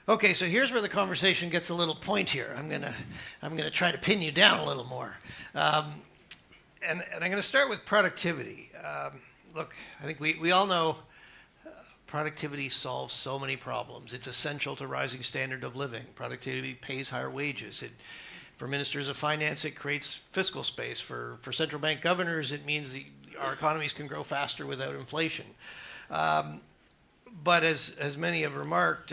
Speaker 3: Okay, so here's where the conversation gets a little pointier. I'm gonna try to pin you down a little more, and I'm gonna start with productivity. Look, I think we all know productivity solves so many problems. It's essential to rising standard of living. Productivity pays higher wages. For ministers of finance, it creates fiscal space. For central bank governors, it means our economies can grow faster without inflation. But as many have remarked,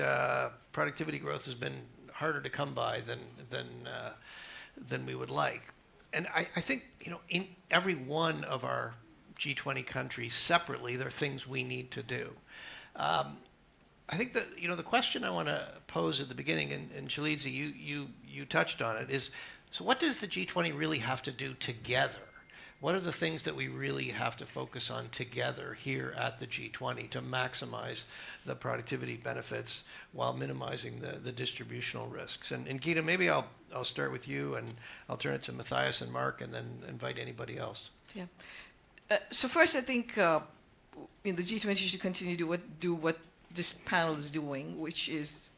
Speaker 3: productivity growth has been harder to come by than we would like. And I think in every one of our G20 countries separately, there are things we need to do. I think that the question I want to pose at the beginning, and Chaliza, you touched on it, is so what does the G20 really have to do together? What are the things that we really have to focus on together here at the G20 to maximize the productivity benefits while minimizing the distributional risks? And Geeta, maybe I'll start with you, and I'll turn it to Matthias and Mark, and then invite anybody else.
Speaker 5: Yeah. So first, I think the G20 should continue to do what this panel is doing, which is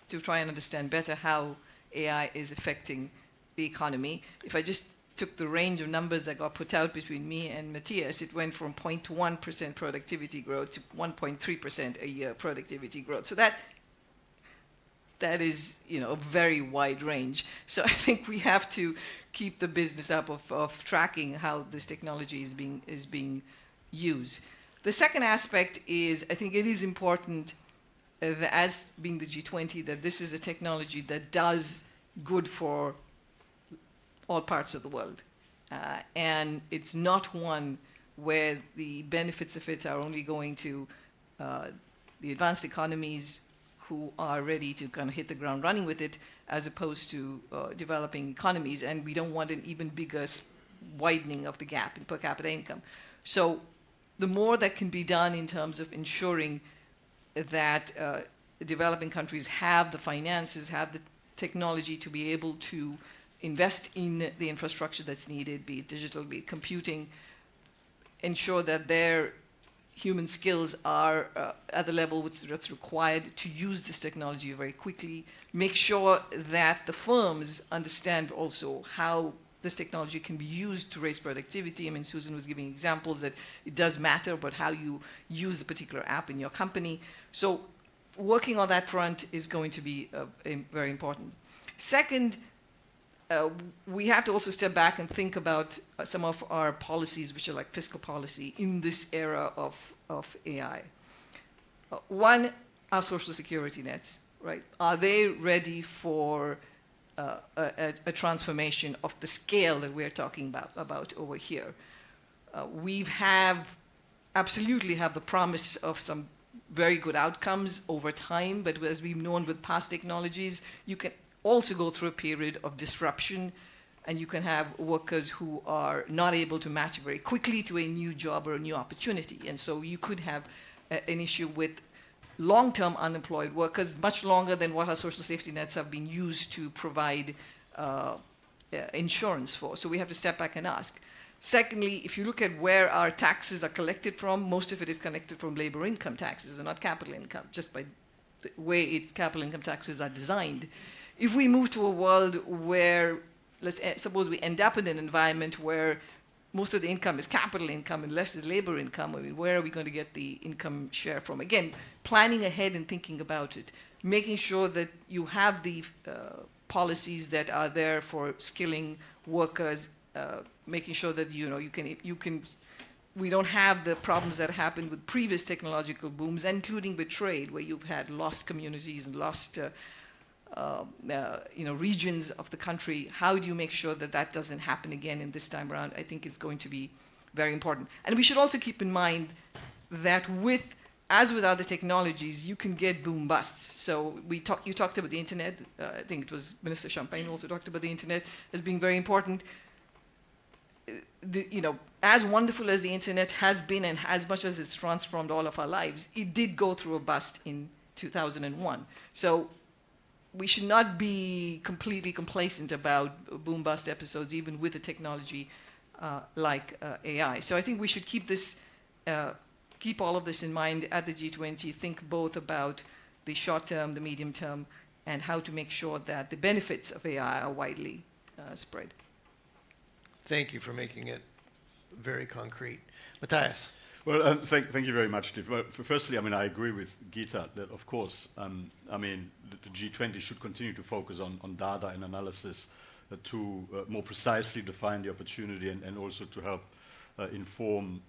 Speaker 5: to try and understand better how AI is affecting the economy. If I just took the range of numbers that got put out between me and Matthias, it went from 0.1% productivity growth to 1.3% a year productivity growth. So that is a very wide range. So I think we have to keep the business up of tracking how this technology is being used. The second aspect is, I think it is important, as being the G20, that this is a technology that does good for all parts of the world. And it's not one where the benefits of it are only going to the advanced economies who are ready to kind of hit the ground running with it, as opposed to developing economies. And we don't want an even bigger widening of the gap in per capita income. So the more that can be done in terms of ensuring that developing countries have the finances, have the technology to be able to invest in the infrastructure that's needed, be it digital, be it computing, ensure that their human skills are at the level that's required to use this technology very quickly, make sure that the firms understand also how this technology can be used to raise productivity. I mean, Susan was giving examples that it does matter, but how you use a particular app in your company. So working on that front is going to be very important. Second, we have to also step back and think about some of our policies, which are like fiscal policy in this era of AI. One, our social security nets, right? Are they ready for a transformation of the scale that we're talking about over here. We absolutely have the promise of some very good outcomes over time, but as we've known with past technologies, you can also go through a period of disruption, and you can have workers who are not able to match very quickly to a new job or a new opportunity. And so you could have an issue with long-term unemployed workers, much longer than what our social safety nets have been used to provide insurance for. So we have to step back and ask. Secondly, if you look at where our taxes are collected from, most of it is collected from labor income taxes and not capital income, just by the way capital income taxes are designed. If we move to a world where, suppose we end up in an environment where most of the income is capital income and less is labor income, I mean, where are we going to get the income share from? Again, planning ahead and thinking about it, making sure that you have the policies that are there for skilling workers, making sure that we don't have the problems that happened with previous technological booms, including with trade, where you've had lost communities and lost regions of the country. How do you make sure that that doesn't happen again in this time around? I think it's going to be very important. And we should also keep in mind that as with other technologies, you can get boom busts. So you talked about the internet. I think it was Minister Champagne also talked about the internet as being very important. As wonderful as the internet has been and as much as it's transformed all of our lives, it did go through a bust in 2001. So we should not be completely complacent about boom-bust episodes, even with a technology like AI. So I think we should keep all of this in mind at the G20, think both about the short term, the medium term, and how to make sure that the benefits of AI are widely spread.
Speaker 3: Thank you for making it very concrete. Matthias.
Speaker 7: Well, thank you very much, Steve. Well, firstly, I agree with Geeta that, of course, the G20 should continue to focus on data and analysis to more precisely define the opportunity and also to help inform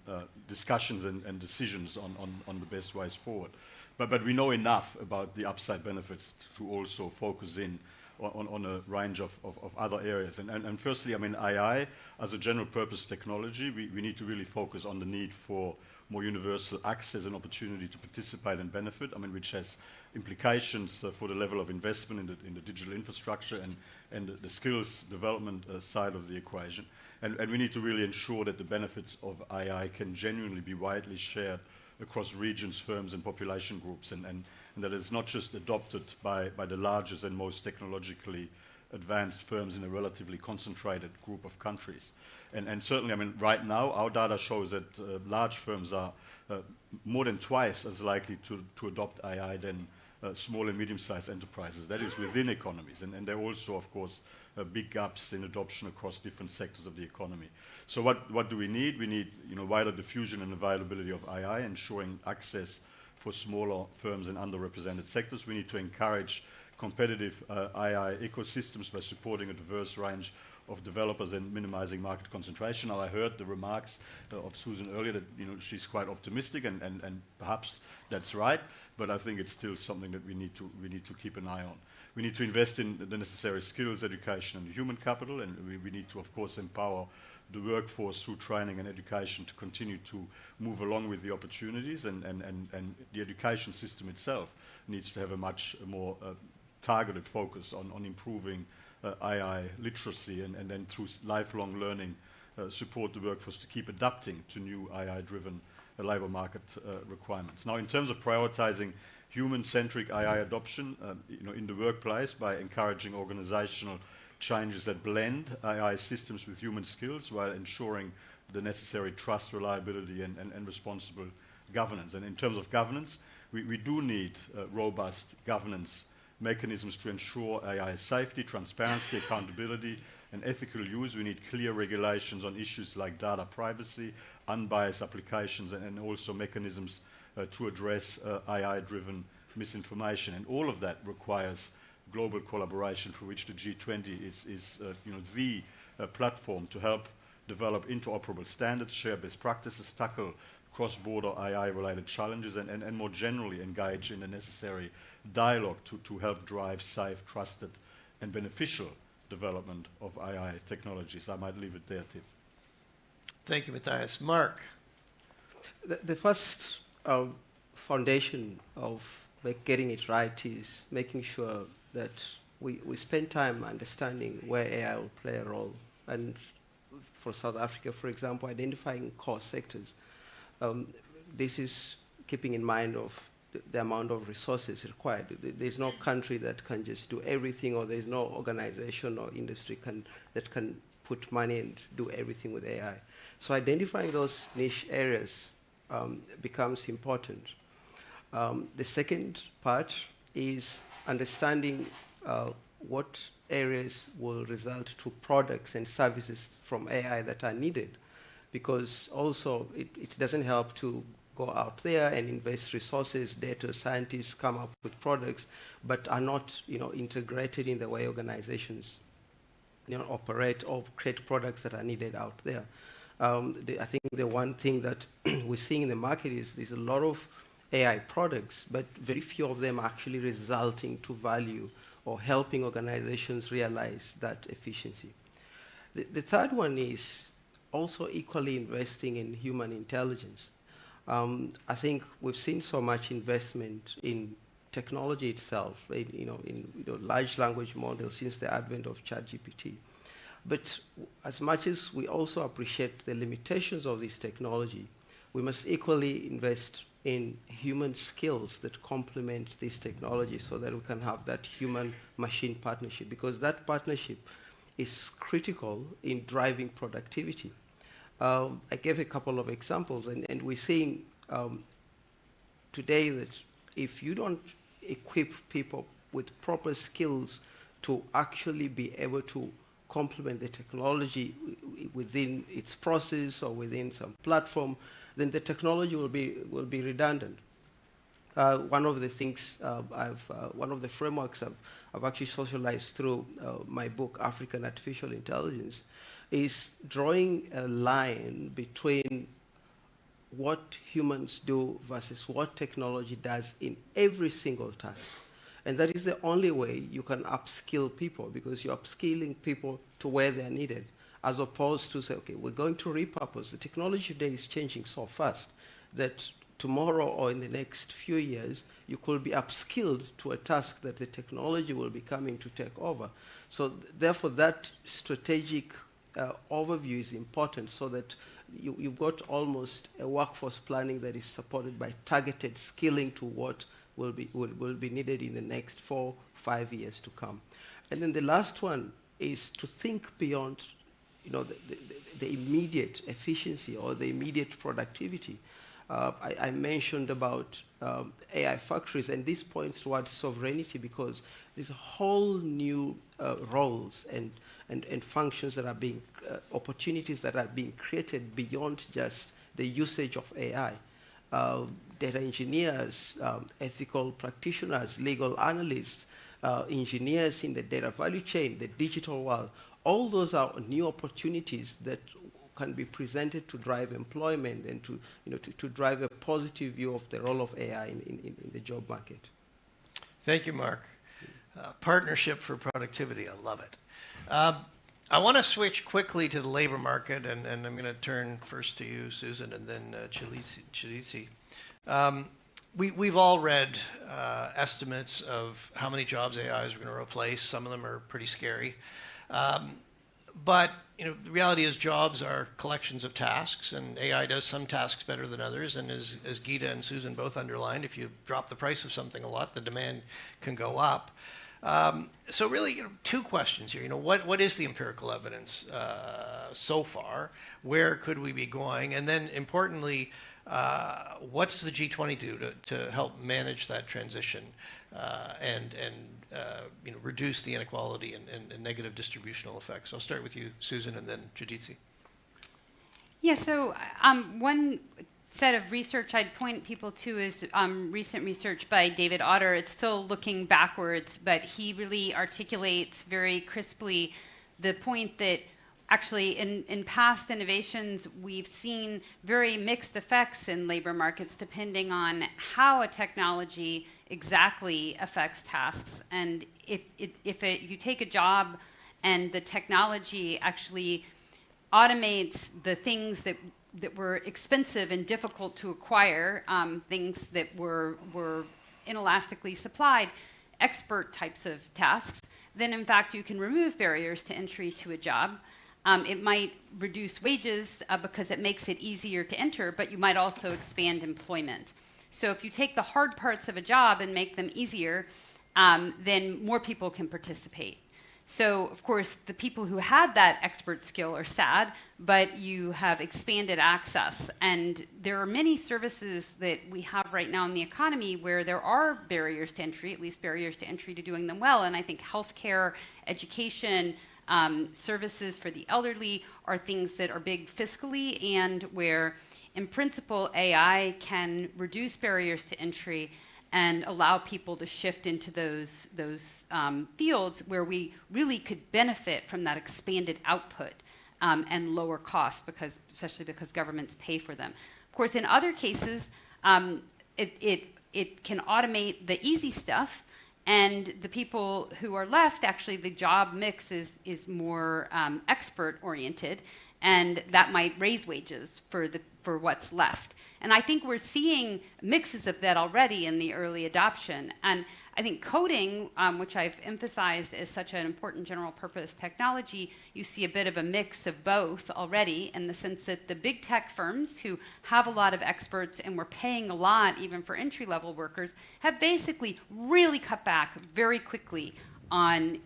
Speaker 7: discussions and decisions on the best ways forward. But we know enough about the upside benefits to also focus in on a range of other areas. And firstly, AI as a general purpose technology, we need to really focus on the need for more universal access and opportunity to participate and benefit, which has implications for the level of investment in the digital infrastructure and the skills development side of the equation. And we need to really ensure that the benefits of AI can genuinely be widely shared across regions, firms, and population groups, and that it's not just adopted by the largest and most technologically advanced firms in a relatively concentrated group of countries. And certainly, right now, our data shows that large firms are more than twice as likely to adopt AI than small and medium-sized enterprises. That is within economies. And there are also, of course, big gaps in adoption across different sectors of the economy. So what do we need? We need wider diffusion and availability of AI, ensuring access for smaller firms and underrepresented sectors. We need to encourage competitive AI ecosystems by supporting a diverse range of developers and minimizing market concentration. Now, I heard the remarks of Susan earlier that she's quite optimistic, and perhaps that's right, but I think it's still something that we need to keep an eye on. We need to invest in the necessary skills, education, and human capital, and we need to, of course, empower the workforce through training and education to continue to move along with the opportunities, and the education system itself needs to have a much more targeted focus on improving AI literacy and then through lifelong learning support the workforce to keep adapting to new AI-driven labor market requirements. Now, in terms of prioritizing human-centric AI adoption in the workplace by encouraging organizational changes that blend AI systems with human skills while ensuring the necessary trust, reliability, and responsible governance. And in terms of governance, we do need robust governance mechanisms to ensure AI safety, transparency, accountability, and ethical use. We need clear regulations on issues like data privacy, unbiased applications, and also mechanisms to address AI-driven misinformation. And all of that requires global collaboration, for which the G20 is the platform to help develop interoperable standards, share best practices, tackle cross-border AI-related challenges, and more generally engage in the necessary dialogue to help drive safe, trusted and beneficial development of AI technologies. I might leave it there, Tiff.
Speaker 3: Thank you, Matthias. Mark.
Speaker 8: The first foundation of getting it right is making sure that we spend time understanding where AI will play a role. And for South Africa, for example, identifying core sectors. This is keeping in mind of the amount of resources required. There's no country that can just do everything, or there's no organization or industry that can put money and do everything with AI. So identifying those niche areas becomes important. The second part is understanding what areas will result to products and services from AI that are needed, because also it doesn't help to go out there and invest resources, data scientists come up with products, but are not, integrated in the way organizations, operate or create products that are needed out there. I think the one thing that we're seeing in the market is there's a lot of AI products, but very few of them are actually resulting to value or helping organizations realize that efficiency. The third one is also equally investing in human intelligence. I think we've seen so much investment in technology itself, in large language models since the advent of ChatGPT. But as much as we also appreciate the limitations of this technology, we must equally invest in human skills that complement this technology so that we can have that human-machine partnership, because that partnership is critical in driving productivity. I gave a couple of examples, and we're seeing today that if you don't equip people with proper skills to actually be able to complement the technology within its process or within some platform, then the technology will be redundant. One of the things one of the frameworks I've actually socialized through my book, African Artificial Intelligence, is drawing a line between what humans do versus what technology does in every single task. And that is the only way you can upskill people, because you're upskilling people to where they're needed, as opposed to say, okay, we're going to repurpose. The technology today is changing so fast that tomorrow or in the next few years, you could be upskilled to a task that the technology will be coming to take over. So therefore, that strategic overview is important, so that you've got almost a workforce planning that is supported by targeted skilling to what will be needed in the next 4-5 years to come. And then the last one is to think beyond the immediate efficiency or the immediate productivity. I mentioned about AI factories, and this points towards sovereignty, because there's a whole new roles and functions that are being, opportunities that are being created beyond just the usage of AI. Data engineers, ethical practitioners, legal analysts, engineers in the data value chain, the digital world, all those are new opportunities that can be presented to drive employment and to drive a positive view of the role of AI in the job market.
Speaker 3: Thank you, Mark. Partnership for productivity, I love it. I want to switch quickly to the labor market, and I'm going to turn first to you, Susan, and then Chidizi. We've all read estimates of how many jobs AI is going to replace. Some of them are pretty scary. But the reality is jobs are collections of tasks, and AI does some tasks better than others. And as Geeta and Susan both underlined, if you drop the price of something a lot, the demand can go up. So really, two questions here. What is the empirical evidence so far? Where could we be going? And then importantly, what's the G20 do to help manage that transition and reduce the inequality and negative distributional effects? I'll start with you, Susan, and then Chidizi.
Speaker 4: Yeah, so one set of research I'd point people to is recent research by David Otter. It's still looking backwards, but he really articulates very crisply the point that actually, in past innovations, we've seen very mixed effects in labor markets depending on how a technology exactly affects tasks. And if you take a job and the technology actually automates the things that were expensive and difficult to acquire, things that were inelastically supplied, expert types of tasks, then in fact you can remove barriers to entry to a job. It might reduce wages because it makes it easier to enter, but you might also expand employment. So if you take the hard parts of a job and make them easier, then more people can participate. So, of course, the people who had that expert skill are sad, but you have expanded access. And there are many services that we have right now in the economy where there are barriers to entry, at least barriers to entry to doing them well. And I think healthcare, education, services for the elderly are things that are big fiscally and where, in principle, AI can reduce barriers to entry and allow people to shift into those fields where we really could benefit from that expanded output and lower costs, especially because governments pay for them. Of course, in other cases, it can automate the easy stuff, and the people who are left, actually, the job mix is more expert-oriented, and that might raise wages for what's left. And I think we're seeing mixes of that already in the early adoption. And I think coding, which I've emphasized as such an important general purpose technology, you see a bit of a mix of both already, in the sense that the big tech firms who have a lot of experts and were paying a lot even for entry-level workers have basically really cut back very quickly on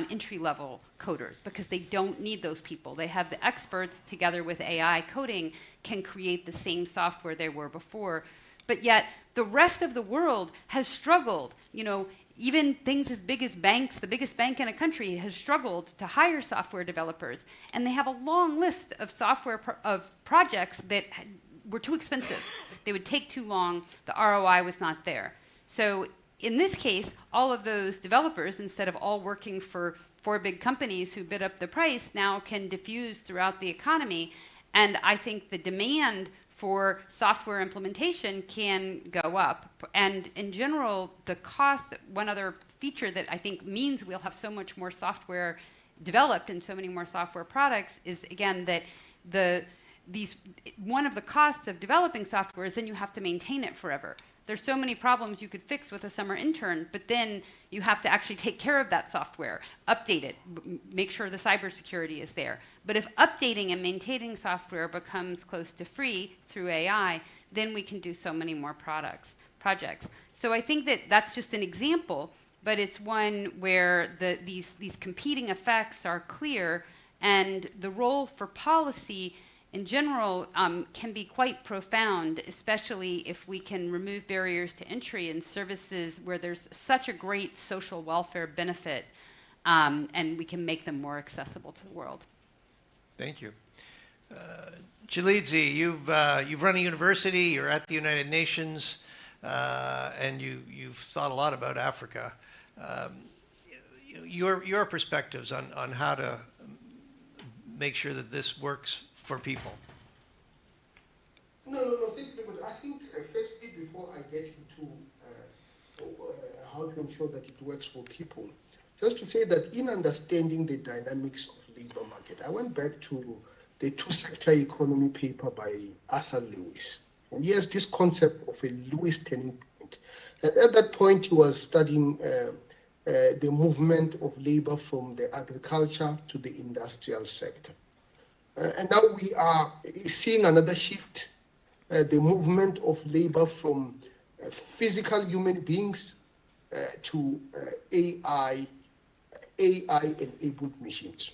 Speaker 4: entry-level coders because they don't need those people. They have the experts together with AI coding can create the same software they were before. But yet the rest of the world has struggled. Even things as big as banks, the biggest bank in a country has struggled to hire software developers. And they have a long list of projects that were too expensive. They would take too long. The ROI was not there. So in this case, all of those developers, instead of all working for 4 big companies who bid up the price, now can diffuse throughout the economy. And I think the demand for software implementation can go up. And in general, the cost, one other feature that I think means we'll have so much more software developed and so many more software products is, again, that one of the costs of developing software is then you have to maintain it forever. There's so many problems you could fix with a summer intern, but then you have to actually take care of that software, update it, make sure the cybersecurity is there. But if updating and maintaining software becomes close to free through AI, then we can do so many more projects. So I think that that's just an example, but it's one where these competing effects are clear, and the role for policy in general can be quite profound, especially if we can remove barriers to entry in services where there's such a great social welfare benefit, and we can make them more accessible to the world.
Speaker 3: Thank you. Chilidze, you've run a university, you're at the United Nations, and you've thought a lot about Africa. Your perspectives on how to make sure that this works for people?
Speaker 6: No, thank you very much. I think firstly, before I get into how to ensure that it works for people, just to say that in understanding the dynamics of labor market, I went back to the two-sector economy paper by Arthur Lewis. And he has this concept of a Lewis turning point. And at that point, he was studying the movement of labor from the agriculture to the industrial sector. And now we are seeing another shift, the movement of labor from physical human beings to AI-enabled machines.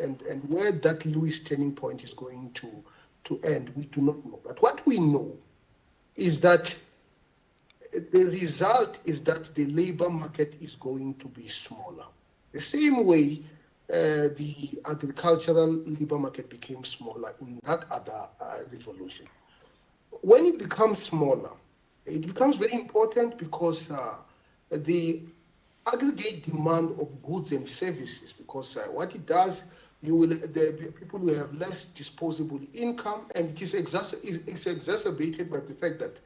Speaker 6: And where that Lewis turning point is going to end, we do not know. But what we know is that the result is that the labor market is going to be smaller. The same way the agricultural labor market became smaller in that other revolution. When it becomes smaller, it becomes very important because the aggregate demand of goods and services, because what it does, the people will have less disposable income, and it's exacerbated by the fact that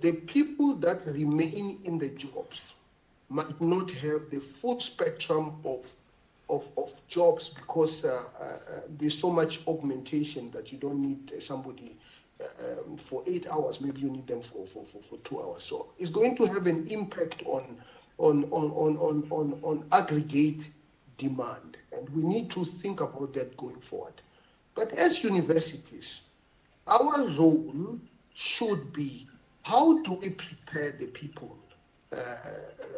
Speaker 6: the people that remain in the jobs might not have the full spectrum of jobs because there's so much augmentation that you don't need somebody for 8 hours. Maybe you need them for 2 hours. So it's going to have an impact on aggregate demand, and we need to think about that going forward. But as universities, our role should be, how do we prepare the people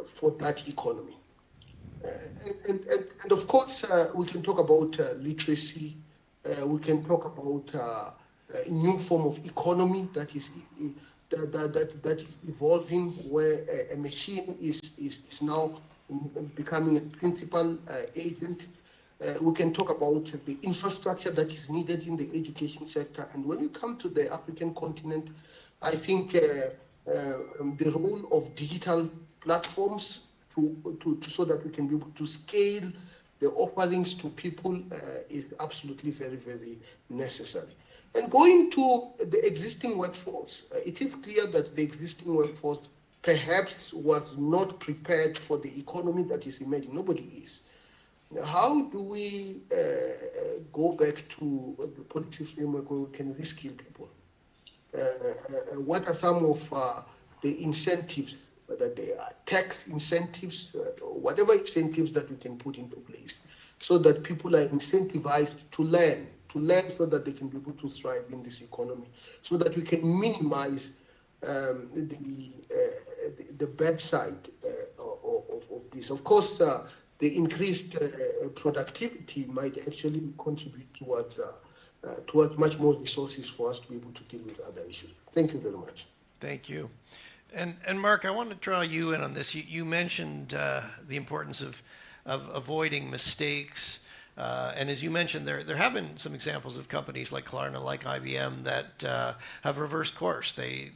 Speaker 6: for that economy? And of course, we can talk about literacy. We can talk about a new form of economy that is evolving, where a machine is now becoming a principal agent. We can talk about the infrastructure that is needed in the education sector. And when we come to the African continent, I think the role of digital platforms so that we can be able to scale the offerings to people is absolutely very, very necessary. And going to the existing workforce, it is clear that the existing workforce perhaps was not prepared for the economy that is emerging. Nobody is. How do we go back to the policy framework where we can reskill people? What are some of the incentives that they are? Tax incentives, whatever incentives that we can put into place so that people are incentivized to learn so that they can be able to thrive in this economy, so that we can minimize the bad side of this. Of course, the increased productivity might actually contribute towards much more resources for us to be able to deal with other issues. Thank you very much.
Speaker 3: Thank you. And Mark, I want to draw you in on this. You mentioned the importance of avoiding mistakes. And as you mentioned, there have been some examples of companies like Klarna, like IBM, that have reversed course. They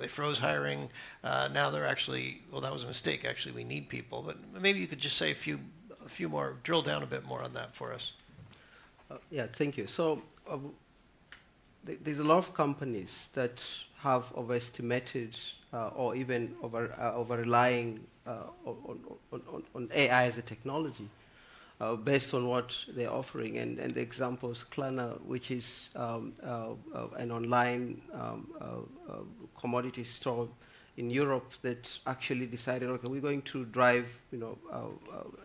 Speaker 3: froze hiring. Now they're actually, well, that was a mistake. Actually, we need people. But maybe you could just say a few more, drill down a bit more on that for us.
Speaker 8: Yeah, thank you. So there's a lot of companies that have overestimated or even over-relying on AI as a technology. Based on what they're offering. And the example is Klarna, which is an online commodity store in Europe that actually decided, okay, we're going to drive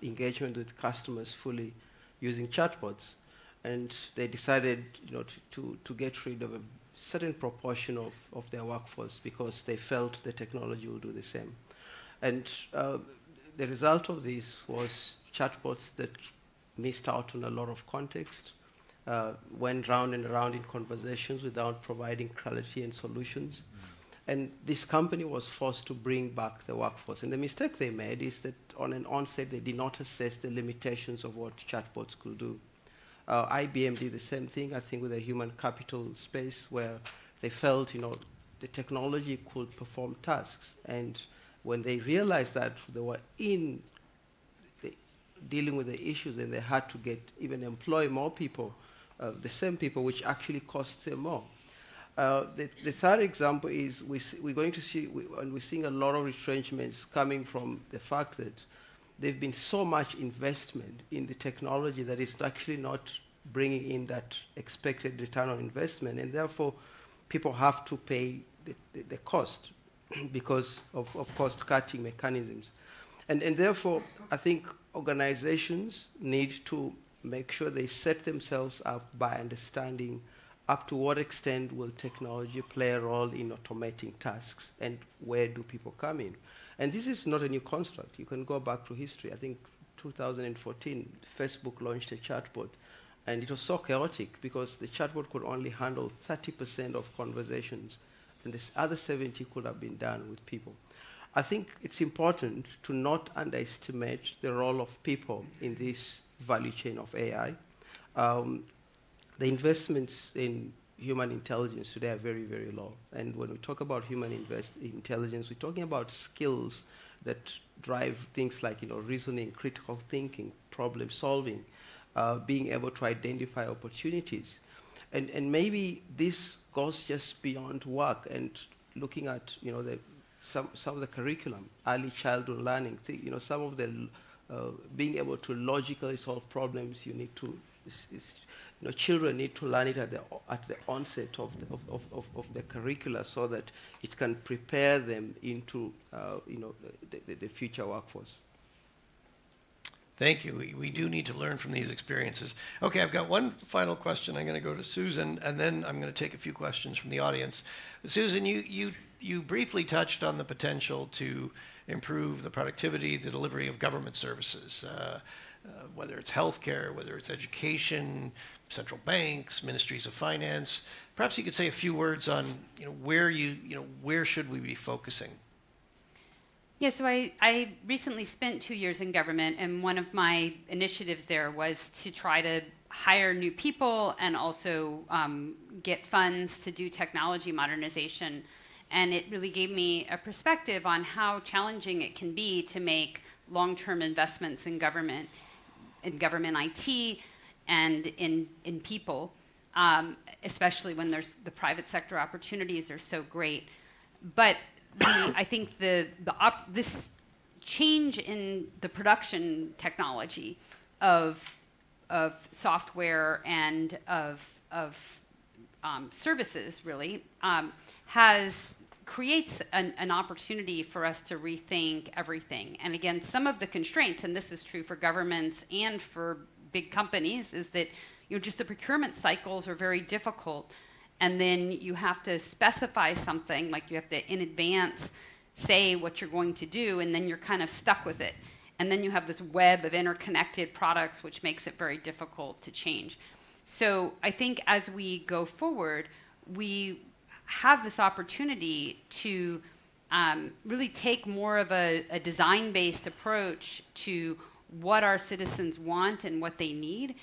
Speaker 8: engagement with customers fully using chatbots. And they decided to get rid of a certain proportion of their workforce because they felt the technology will do the same. And the result of this was chatbots that missed out on a lot of context, went round and around in conversations without providing clarity and solutions. And this company was forced to bring back the workforce. And the mistake they made is that on an onset, they did not assess the limitations of what chatbots could do. IBM did the same thing, I think, with the human capital space, where they felt, the technology could perform tasks. And when they realized that, they were dealing with the issues, and they had to even employ more people, the same people, which actually cost them more. The third example is we're seeing a lot of retrenchments coming from the fact that there've been so much investment in the technology that it's actually not bringing in that expected return on investment, and therefore people have to pay the cost because of cost-cutting mechanisms. And therefore, I think organizations need to make sure they set themselves up by understanding up to what extent will technology play a role in automating tasks, and where do people come in. And this is not a new construct. You can go back to history. I think 2014, Facebook launched a chatbot, and it was so chaotic because the chatbot could only handle 30% of conversations, and this other 70 could have been done with people. I think it's important to not underestimate the role of people in this value chain of AI. The investments in human intelligence today are very, very low. And when we talk about human intelligence, we're talking about skills that drive things like reasoning, critical thinking, problem solving. being able to identify opportunities. And maybe this goes just beyond work and looking at, some of the curriculum, early childhood learning, some of the being able to logically solve problems. You need to, children need to learn it at the onset of the curricula, so that it can prepare them into the future workforce.
Speaker 3: Thank you. We do need to learn from these experiences. Okay, I've got one final question. I'm going to go to Susan, and then I'm going to take a few questions from the audience. Susan, you briefly touched on the potential to improve the productivity, the delivery of government services, whether it's healthcare, whether it's education, central banks, ministries of finance. Perhaps you could say a few words on where should we be focusing?
Speaker 4: Yeah, so I recently spent 2 years in government, and one of my initiatives there was to try to hire new people and also get funds to do technology modernization. And it really gave me a perspective on how challenging it can be to make long-term investments in government IT, and in people, especially when the private sector opportunities are so great. But I think this change in the production technology of software and of services really creates an opportunity for us to rethink everything. And again, some of the constraints, and this is true for governments and for big companies, is that just the procurement cycles are very difficult. And then you have to specify something, like you have to in advance say what you're going to do, and then you're kind of stuck with it. And then you have this web of interconnected products, which makes it very difficult to change. So I think as we go forward, we have this opportunity to really take more of a design-based approach to what our citizens want and what they need,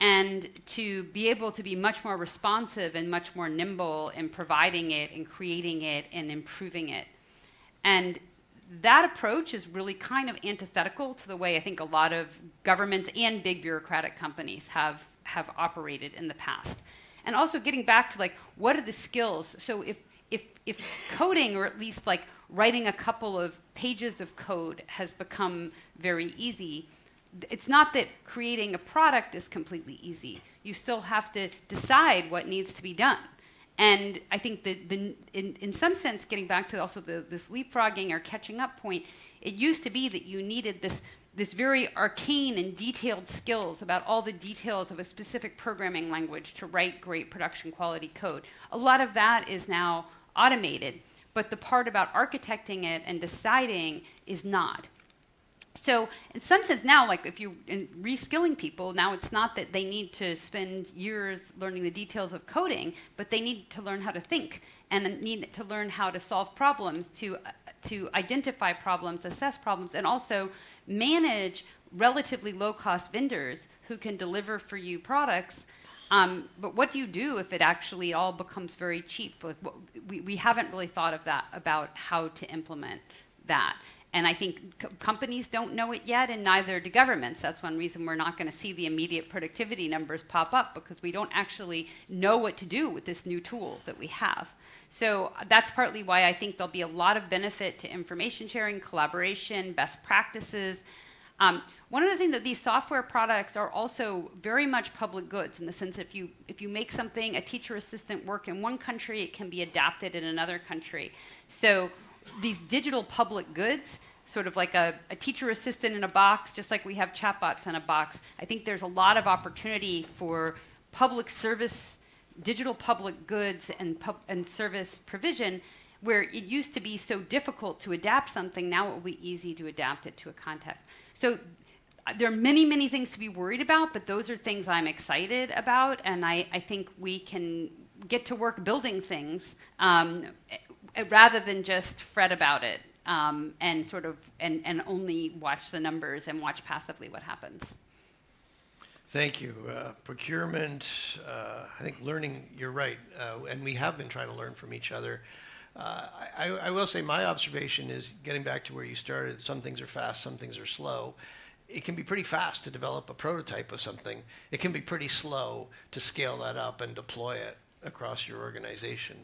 Speaker 4: and to be able to be much more responsive and much more nimble in providing it and creating it and improving it. And that approach is really kind of antithetical to the way I think a lot of governments and big bureaucratic companies have operated in the past. And also getting back to what are the skills? So if coding, or at least writing a couple of pages of code, has become very easy, it's not that creating a product is completely easy. You still have to decide what needs to be done. And I think that in some sense, getting back to also this leapfrogging or catching up point, it used to be that you needed this very arcane and detailed skills about all the details of a specific programming language to write great production quality code. A lot of that is now automated, but the part about architecting it and deciding is not. So in some sense now, if you're reskilling people, now it's not that they need to spend years learning the details of coding, but they need to learn how to think and need to learn how to solve problems, to identify problems, assess problems, and also manage relatively low-cost vendors who can deliver for you products. But what do you do if it actually all becomes very cheap? We haven't really thought of that, about how to implement that. And I think companies don't know it yet, and neither do governments. That's one reason we're not going to see the immediate productivity numbers pop up, because we don't actually know what to do with this new tool that we have. So that's partly why I think there'll be a lot of benefit to information sharing, collaboration, best practices. One of the things that these software products are also very much public goods, in the sense that if you make something, a teacher assistant work in one country, it can be adapted in another country. So these digital public goods, sort of like a teacher assistant in a box, just like we have chatbots in a box, I think there's a lot of opportunity for public service, digital public goods and service provision, where it used to be so difficult to adapt something, now it will be easy to adapt it to a context. So there are many, many things to be worried about, but those are things I'm excited about, and I think we can get to work building things rather than just fret about it and sort of and only watch the numbers and watch passively what happens.
Speaker 3: Thank you. Procurement, I think learning, you're right, and we have been trying to learn from each other. I will say my observation is, getting back to where you started, some things are fast, some things are slow. it can be pretty fast to develop a prototype of something. It can be pretty slow to scale that up and deploy it across your organization.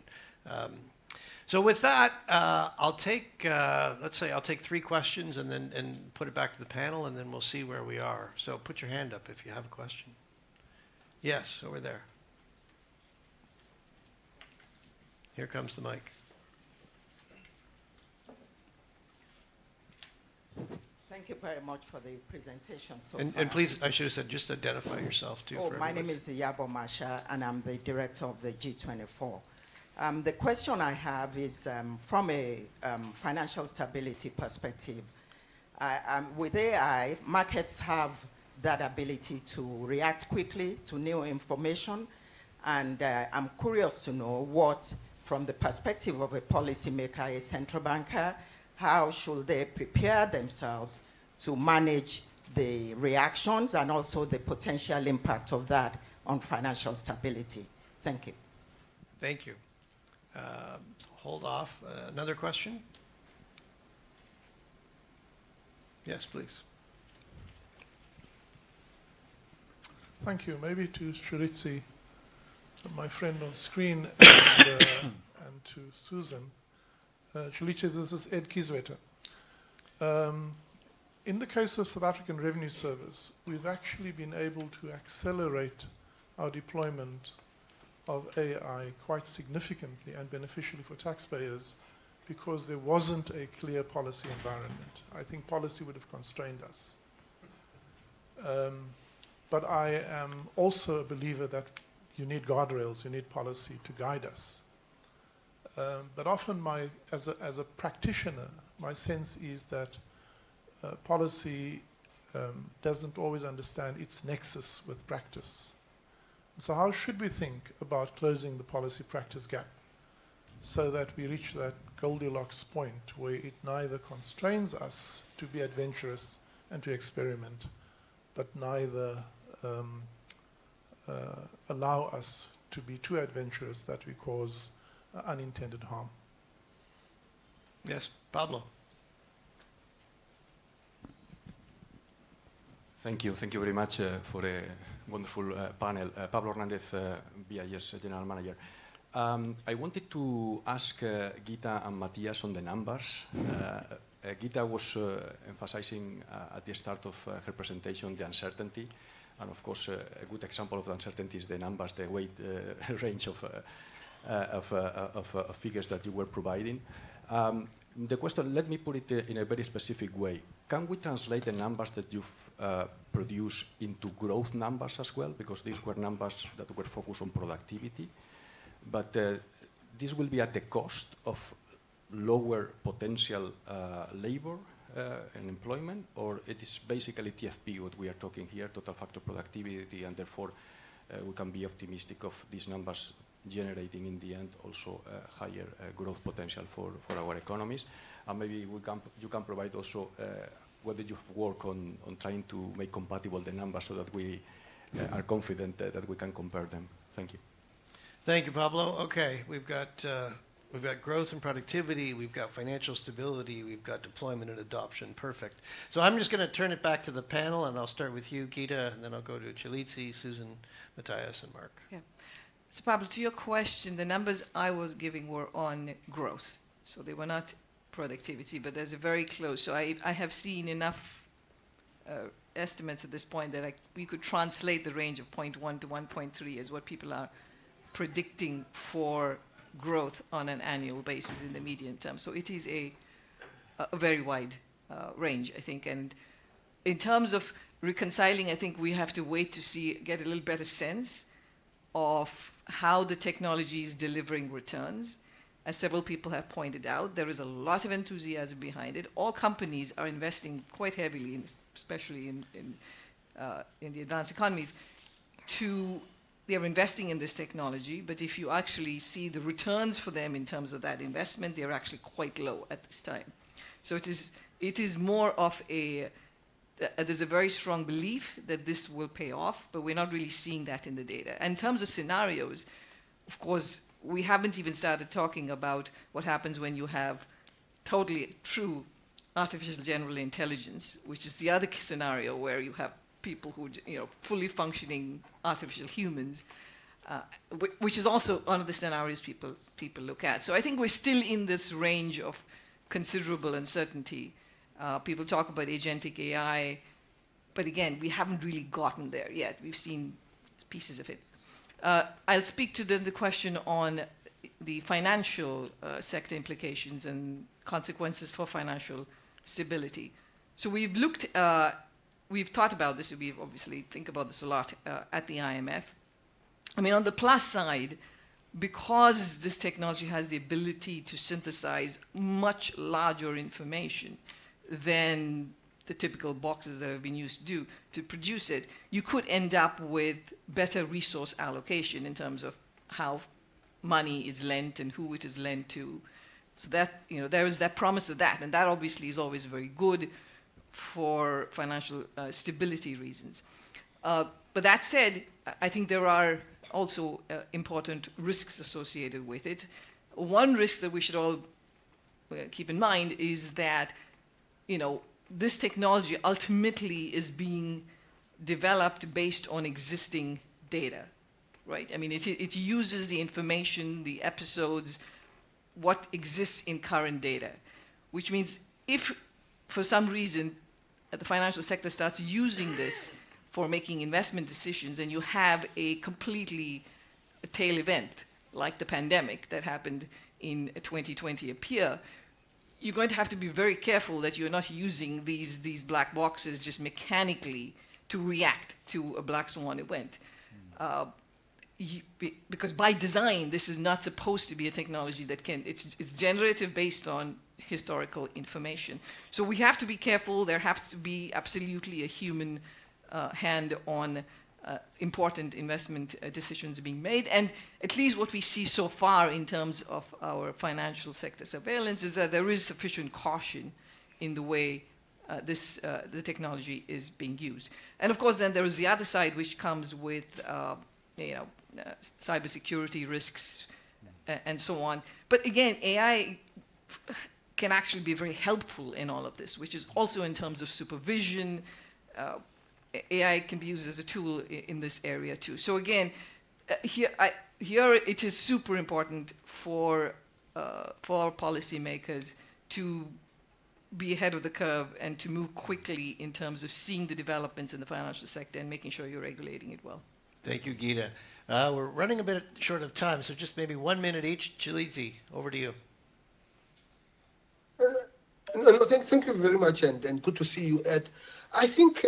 Speaker 3: So with that, I'll take, let's say I'll take 3 questions and put it back to the panel, and then we'll see where we are. So put your hand up if you have a question. Yes, over there. Here comes the mic.
Speaker 9: Thank you very much for the presentation so
Speaker 3: And
Speaker 9: far.
Speaker 3: please, I should have said, just identify yourself too.
Speaker 9: Oh,
Speaker 3: for
Speaker 9: my
Speaker 3: everyone.
Speaker 9: name is Yabo Masha, and I'm the director of the G24. The question I have is from a financial stability perspective. With AI, markets have that ability to react quickly to new information, and I'm curious to know what, from the perspective of a policymaker, a central banker, how should they prepare themselves to manage the reactions and also the potential impact of that on financial stability? Thank you.
Speaker 3: Thank you. Hold off. Another question? Yes, please.
Speaker 10: Thank you. Maybe to Shrilitsi, my friend on screen, and to Susan. Shrilitsi, this is Ed Kieswetter. In the case of South African Revenue Service, we've actually been able to accelerate our deployment of AI quite significantly and beneficially for taxpayers because there wasn't a clear policy environment. I think policy would have constrained us. But I am also a believer that you need guardrails, you need policy to guide us. But often, as a practitioner, my sense is that policy doesn't always understand its nexus with practice. So how should we think about closing the policy practice gap so that we reach that Goldilocks point where it neither constrains us to be adventurous and to experiment, but neither allow us to be too adventurous that we cause unintended harm?
Speaker 3: Yes, Pablo.
Speaker 11: Thank you very much for a wonderful panel. Pablo Hernandez, BIS General Manager. I wanted to ask Gita and Matthias on the numbers. Gita was emphasizing at the start of her presentation the uncertainty, and of course a good example of the uncertainty is the numbers, the weight range of figures that you were providing. The question, let me put it in a very specific way. Can we translate the numbers that you've produced into growth numbers as well? Because these were numbers that were focused on productivity. But this will be at the cost of lower potential labor and employment, or it is basically TFP what we are talking here, total factor productivity, and therefore we can be optimistic of these numbers generating in the end also higher growth potential for our economies. And maybe you can provide also whether you have worked on trying to make compatible the numbers so that we are confident that we can compare them. Thank you.
Speaker 3: Thank you, Pablo. Okay, we've got growth and productivity, we've got financial stability, we've got deployment and adoption. Perfect. So I'm just going to turn it back to the panel, and I'll start with you, Gita, and then I'll go to Shrilitsi, Susan, Matthias, and Mark.
Speaker 5: Yeah. So Pablo, to your question, the numbers I was giving were on growth. So they were not productivity, but there's a very close. So I have seen enough estimates at this point that we could translate the range of 0.1 to 1.3 as what people are predicting for growth on an annual basis in the medium term. So it is a very wide range, I think. And in terms of reconciling, I think we have to wait to get a little better sense of how the technology is delivering returns. As several people have pointed out, there is a lot of enthusiasm behind it. All companies are investing quite heavily, especially in the advanced economies, they're investing in this technology, but if you actually see the returns for them in terms of that investment, they're actually quite low at this time. So it is more of there's a very strong belief that this will pay off, but we're not really seeing that in the data. And in terms of scenarios, of course, we haven't even started talking about what happens when you have totally true artificial general intelligence, which is the other scenario where you have people who, fully functioning artificial humans, which is also one of the scenarios people look at. So I think we're still in this range of considerable uncertainty. People talk about agentic AI, but again, we haven't really gotten there yet. We've seen pieces of it. I'll speak to the question on the financial sector implications and consequences for financial stability. So we've thought about this, we obviously think about this a lot at the IMF. I mean, on the plus side, because this technology has the ability to synthesize much larger information than the typical boxes that have been used to do to produce it, you could end up with better resource allocation in terms of how money is lent and who it is lent to. So that, there is that promise of that, and that obviously is always very good for financial stability reasons. But that said, I think there are also important risks associated with it. One risk that we should all keep in mind is that, this technology ultimately is being developed based on existing data, right? I mean, it uses the information, the episodes, what exists in current data, which means if for some reason the financial sector starts using this for making investment decisions and you have a completely tail event like the pandemic that happened in 2020 appear, you're going to have to be very careful that you're not using these black boxes just mechanically to react to a black swan event. Because by design, this is not supposed to be a technology that it's generative based on historical information. So we have to be careful. There has to be absolutely a human hand on important investment decisions being made. And at least what we see so far in terms of our financial sector surveillance is that there is sufficient caution in the way the technology is being used. And of course, then there is the other side, which comes with cybersecurity risks and so on. But again, AI can actually be very helpful in all of this, which is also in terms of supervision. AI can be used as a tool in this area too. So again, here it is super important for policymakers to be ahead of the curve and to move quickly in terms of seeing the developments in the financial sector and making sure you're regulating it well.
Speaker 3: Thank you, Geeta. We're running a bit short of time, so just maybe 1 minute each. Chilizi, over to you.
Speaker 6: Thank you very much, and good to see you, Ed. I think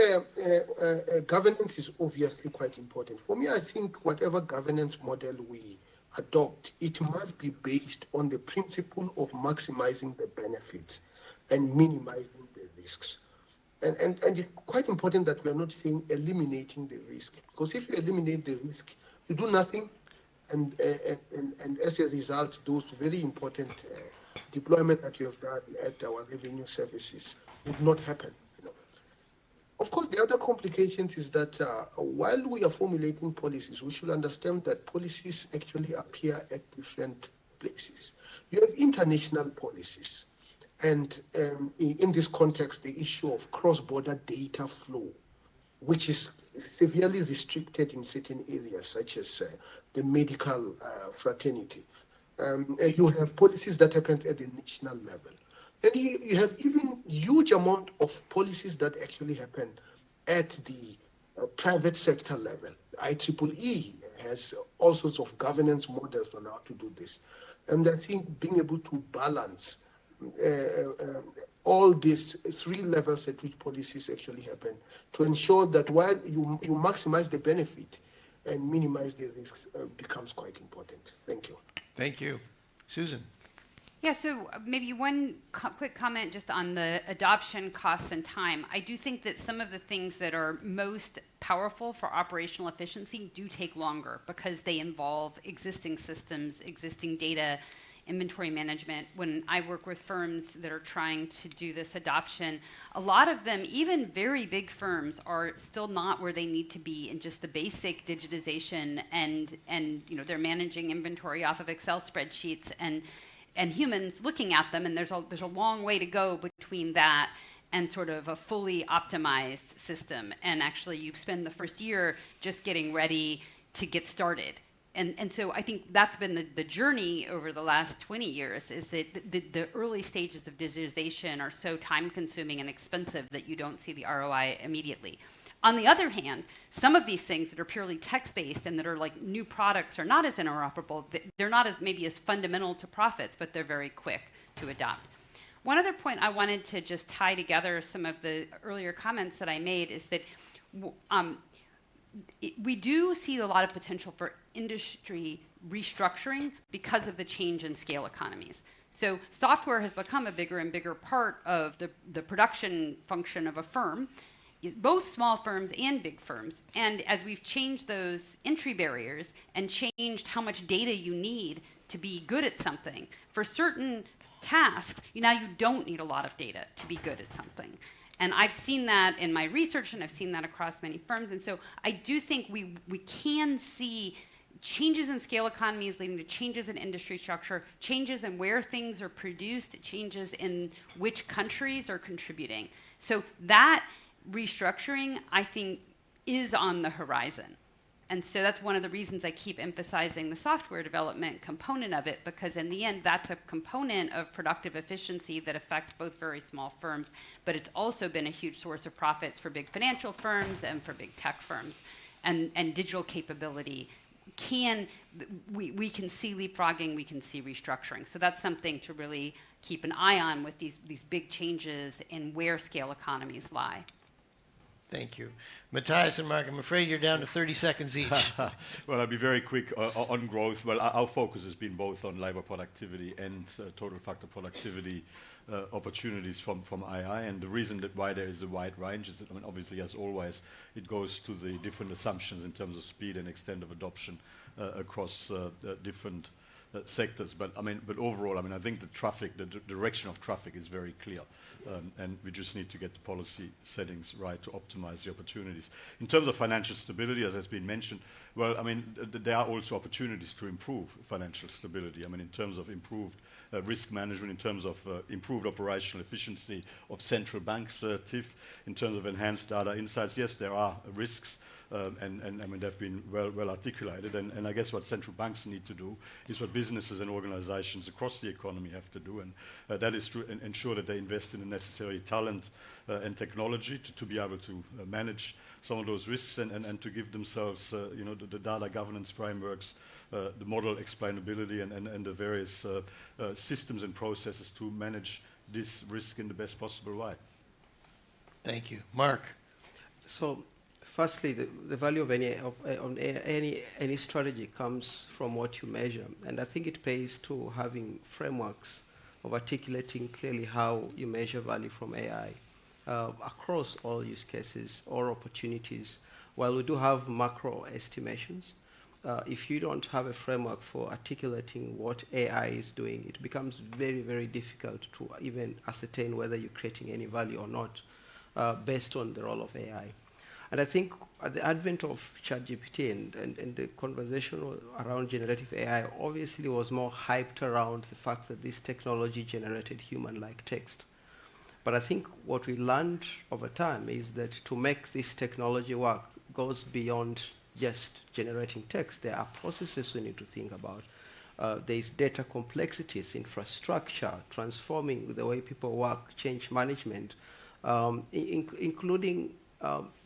Speaker 6: governance is obviously quite important. For me, I think whatever governance model we adopt, it must be based on the principle of maximizing the benefits and minimizing the risks. And it's quite important that we are not saying eliminating the risk, because if you eliminate the risk, you do nothing, and as a result, those very important deployment that you have done at our revenue services would not happen. Of course, the other complications is that while we are formulating policies, we should understand that policies actually appear at different places. You have international policies, and in this context, the issue of cross-border data flow, which is severely restricted in certain areas, such as the medical fraternity. You have policies that happen at the national level. And you have even huge amount of policies that actually happen at the private sector level. IEEE has all sorts of governance models on how to do this. And I think being able to balance all these three levels at which policies actually happen to ensure that while you maximize the benefit and minimize the risks becomes quite important. Thank you.
Speaker 3: Thank you. Susan.
Speaker 4: Yeah, so maybe one quick comment just on the adoption costs and time. I do think that some of the things that are most powerful for operational efficiency do take longer because they involve existing systems, existing data, inventory management. When I work with firms that are trying to do this adoption, a lot of them, even very big firms, are still not where they need to be in just the basic digitization and they're managing inventory off of Excel spreadsheets, and and humans looking at them, and there's a long way to go between that and sort of a fully optimized system. And actually, you spend the first year just getting ready to get started. And so I think that's been the journey over the last 20 years, is that the early stages of digitization are so time-consuming and expensive that you don't see the ROI immediately. On the other hand, some of these things that are purely text-based and that are like new products are not as interoperable. They're not as maybe as fundamental to profits, but they're very quick to adopt. One other point I wanted to just tie together some of the earlier comments that I made is that we do see a lot of potential for industry restructuring because of the change in scale economies. So software has become a bigger and bigger part of the production function of a firm, both small firms and big firms. And as we've changed those entry barriers and changed how much data you need to be good at something, for certain tasks, now you don't need a lot of data to be good at something. And I've seen that in my research, and I've seen that across many firms. And so I do think we can see changes in scale economies leading to changes in industry structure, changes in where things are produced, changes in which countries are contributing. So that restructuring, I think, is on the horizon. And so that's one of the reasons I keep emphasizing the software development component of it, because in the end, that's a component of productive efficiency that affects both very small firms, but it's also been a huge source of profits for big financial firms and for big tech firms. And digital capability we can see leapfrogging, we can see restructuring. So that's something to really keep an eye on with these big changes in where scale economies lie.
Speaker 3: Thank you. Matthias and Mark, I'm afraid you're down to 30 seconds each.
Speaker 7: Well, I'll be very quick on growth. Well, our focus has been both on labor productivity and total factor productivity opportunities from AI. And the reason that why there is a wide range is that, I mean, obviously, as always, it goes to the different assumptions in terms of speed and extent of adoption across different sectors. But overall, I think the direction of traffic is very clear, and we just need to get the policy settings right to optimize the opportunities. In terms of financial stability, as has been mentioned, well, there are also opportunities to improve financial stability. In terms of improved risk management, in terms of improved operational efficiency of central banks, TIF, in terms of enhanced data insights. Yes, there are risks. And they've been well articulated. And I guess what central banks need to do is what businesses and organizations across the economy have to do. And that is to ensure that they invest in the necessary talent and technology to be able to manage some of those risks and to give themselves the data governance frameworks, the model explainability and the various systems and processes to manage this risk in the best possible way.
Speaker 3: Thank you. Mark.
Speaker 8: So, firstly, the value of any strategy comes from what you measure. And I think it pays to having frameworks of articulating clearly how you measure value from AI across all use cases or opportunities. While we do have macro estimations, if you don't have a framework for articulating what AI is doing, it becomes very, very difficult to even ascertain whether you're creating any value or not based on the role of AI. And I think at the advent of ChatGPT and the conversation around generative AI obviously was more hyped around the fact that this technology generated human-like text. But I think what we learned over time is that to make this technology work goes beyond just generating text. There are processes we need to think about. There's data complexities, infrastructure, transforming the way people work, change management, including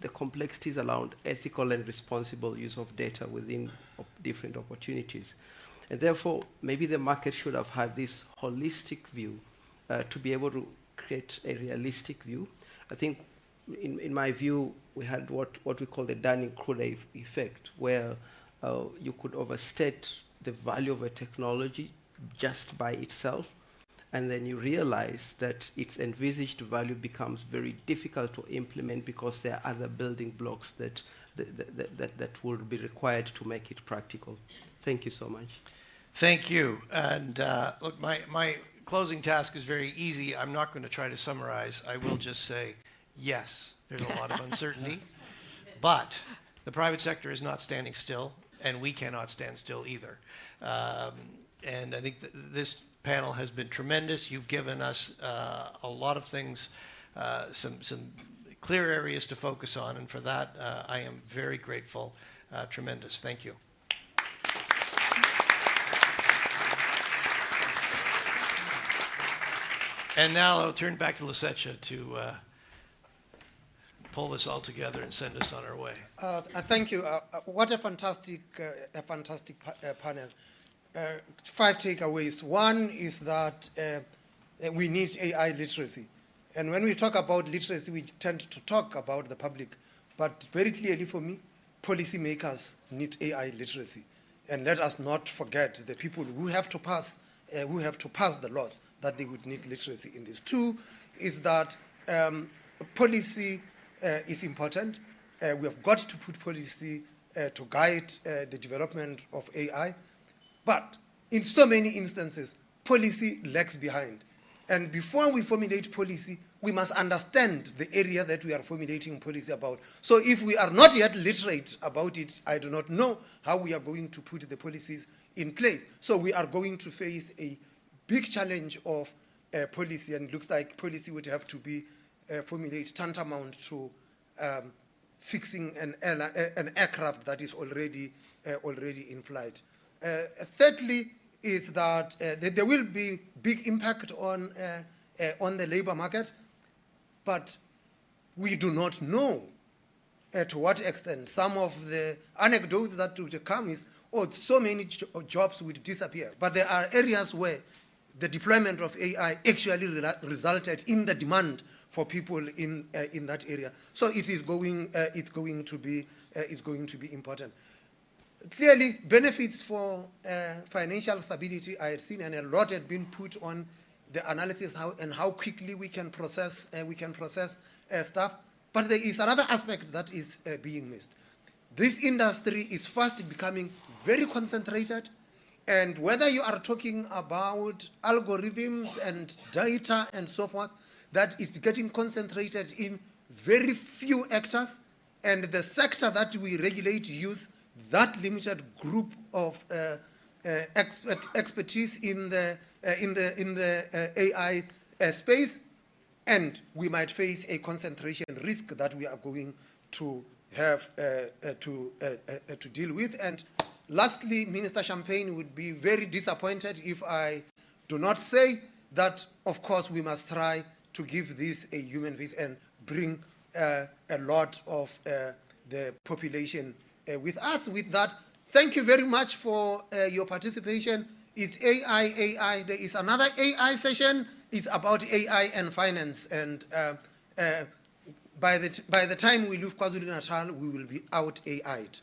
Speaker 8: the complexities around ethical and responsible use of data within different opportunities. And therefore, maybe the market should have had this holistic view to be able to create a realistic view. I think, in my view, we had what we call the Dunning-Kruger effect, where you could overstate the value of a technology just by itself, and then you realize that its envisaged value becomes very difficult to implement because there are other building blocks that will be required to make it practical. Thank you so much.
Speaker 3: Thank you. And look, my closing task is very easy. I'm not going to try to summarize. I will just say, yes, there's a lot of uncertainty, but the private sector is not standing still, and we cannot stand still either. And I think this panel has been tremendous. You've given us a lot of things, some clear areas to focus on, and for that, I am very grateful. Tremendous. Thank you. And now I'll turn back to Lucetia to pull this all together and send us on our way.
Speaker 1: Thank you. What a fantastic panel. 5 takeaways. One is that we need AI literacy. And when we talk about literacy, we tend to talk about the public. But very clearly for me, policymakers need AI literacy. And let us not forget the people who have to pass the laws that they would need literacy in this. 2 is that policy is important. We have got to put policy to guide the development of AI. But in so many instances, policy lags behind. And before we formulate policy, we must understand the area that we are formulating policy about. So if we are not yet literate about it, I do not know how we are going to put the policies in place. So we are going to face a big challenge of policy, and it looks like policy would have to be formulated tantamount to fixing an aircraft that is already in flight. Thirdly, is that there will be big impact on the labor market, but we do not know to what extent. Some of the anecdotes that would come is, so many jobs would disappear. But there are areas where the deployment of AI actually resulted in the demand for people in that area. So it is going to be important. Clearly, benefits for financial stability I had seen, and a lot had been put on the analysis how quickly we can process stuff. But there is another aspect that is being missed. This industry is fast becoming very concentrated, and whether you are talking about algorithms and data and so forth, that is getting concentrated in very few actors, and the sector that we regulate use that limited group of expertise in the AI space, and we might face a concentration risk that we are going to have to deal with. And lastly, Minister Champagne would be very disappointed if I do not say that, of course, we must try to give this a human face and bring a lot of the population with us. With that, thank you very much for your participation. It's AI. There is another AI session. It's about AI and finance. And by the time we leave KwaZulu-Natal, we will be out AI'd.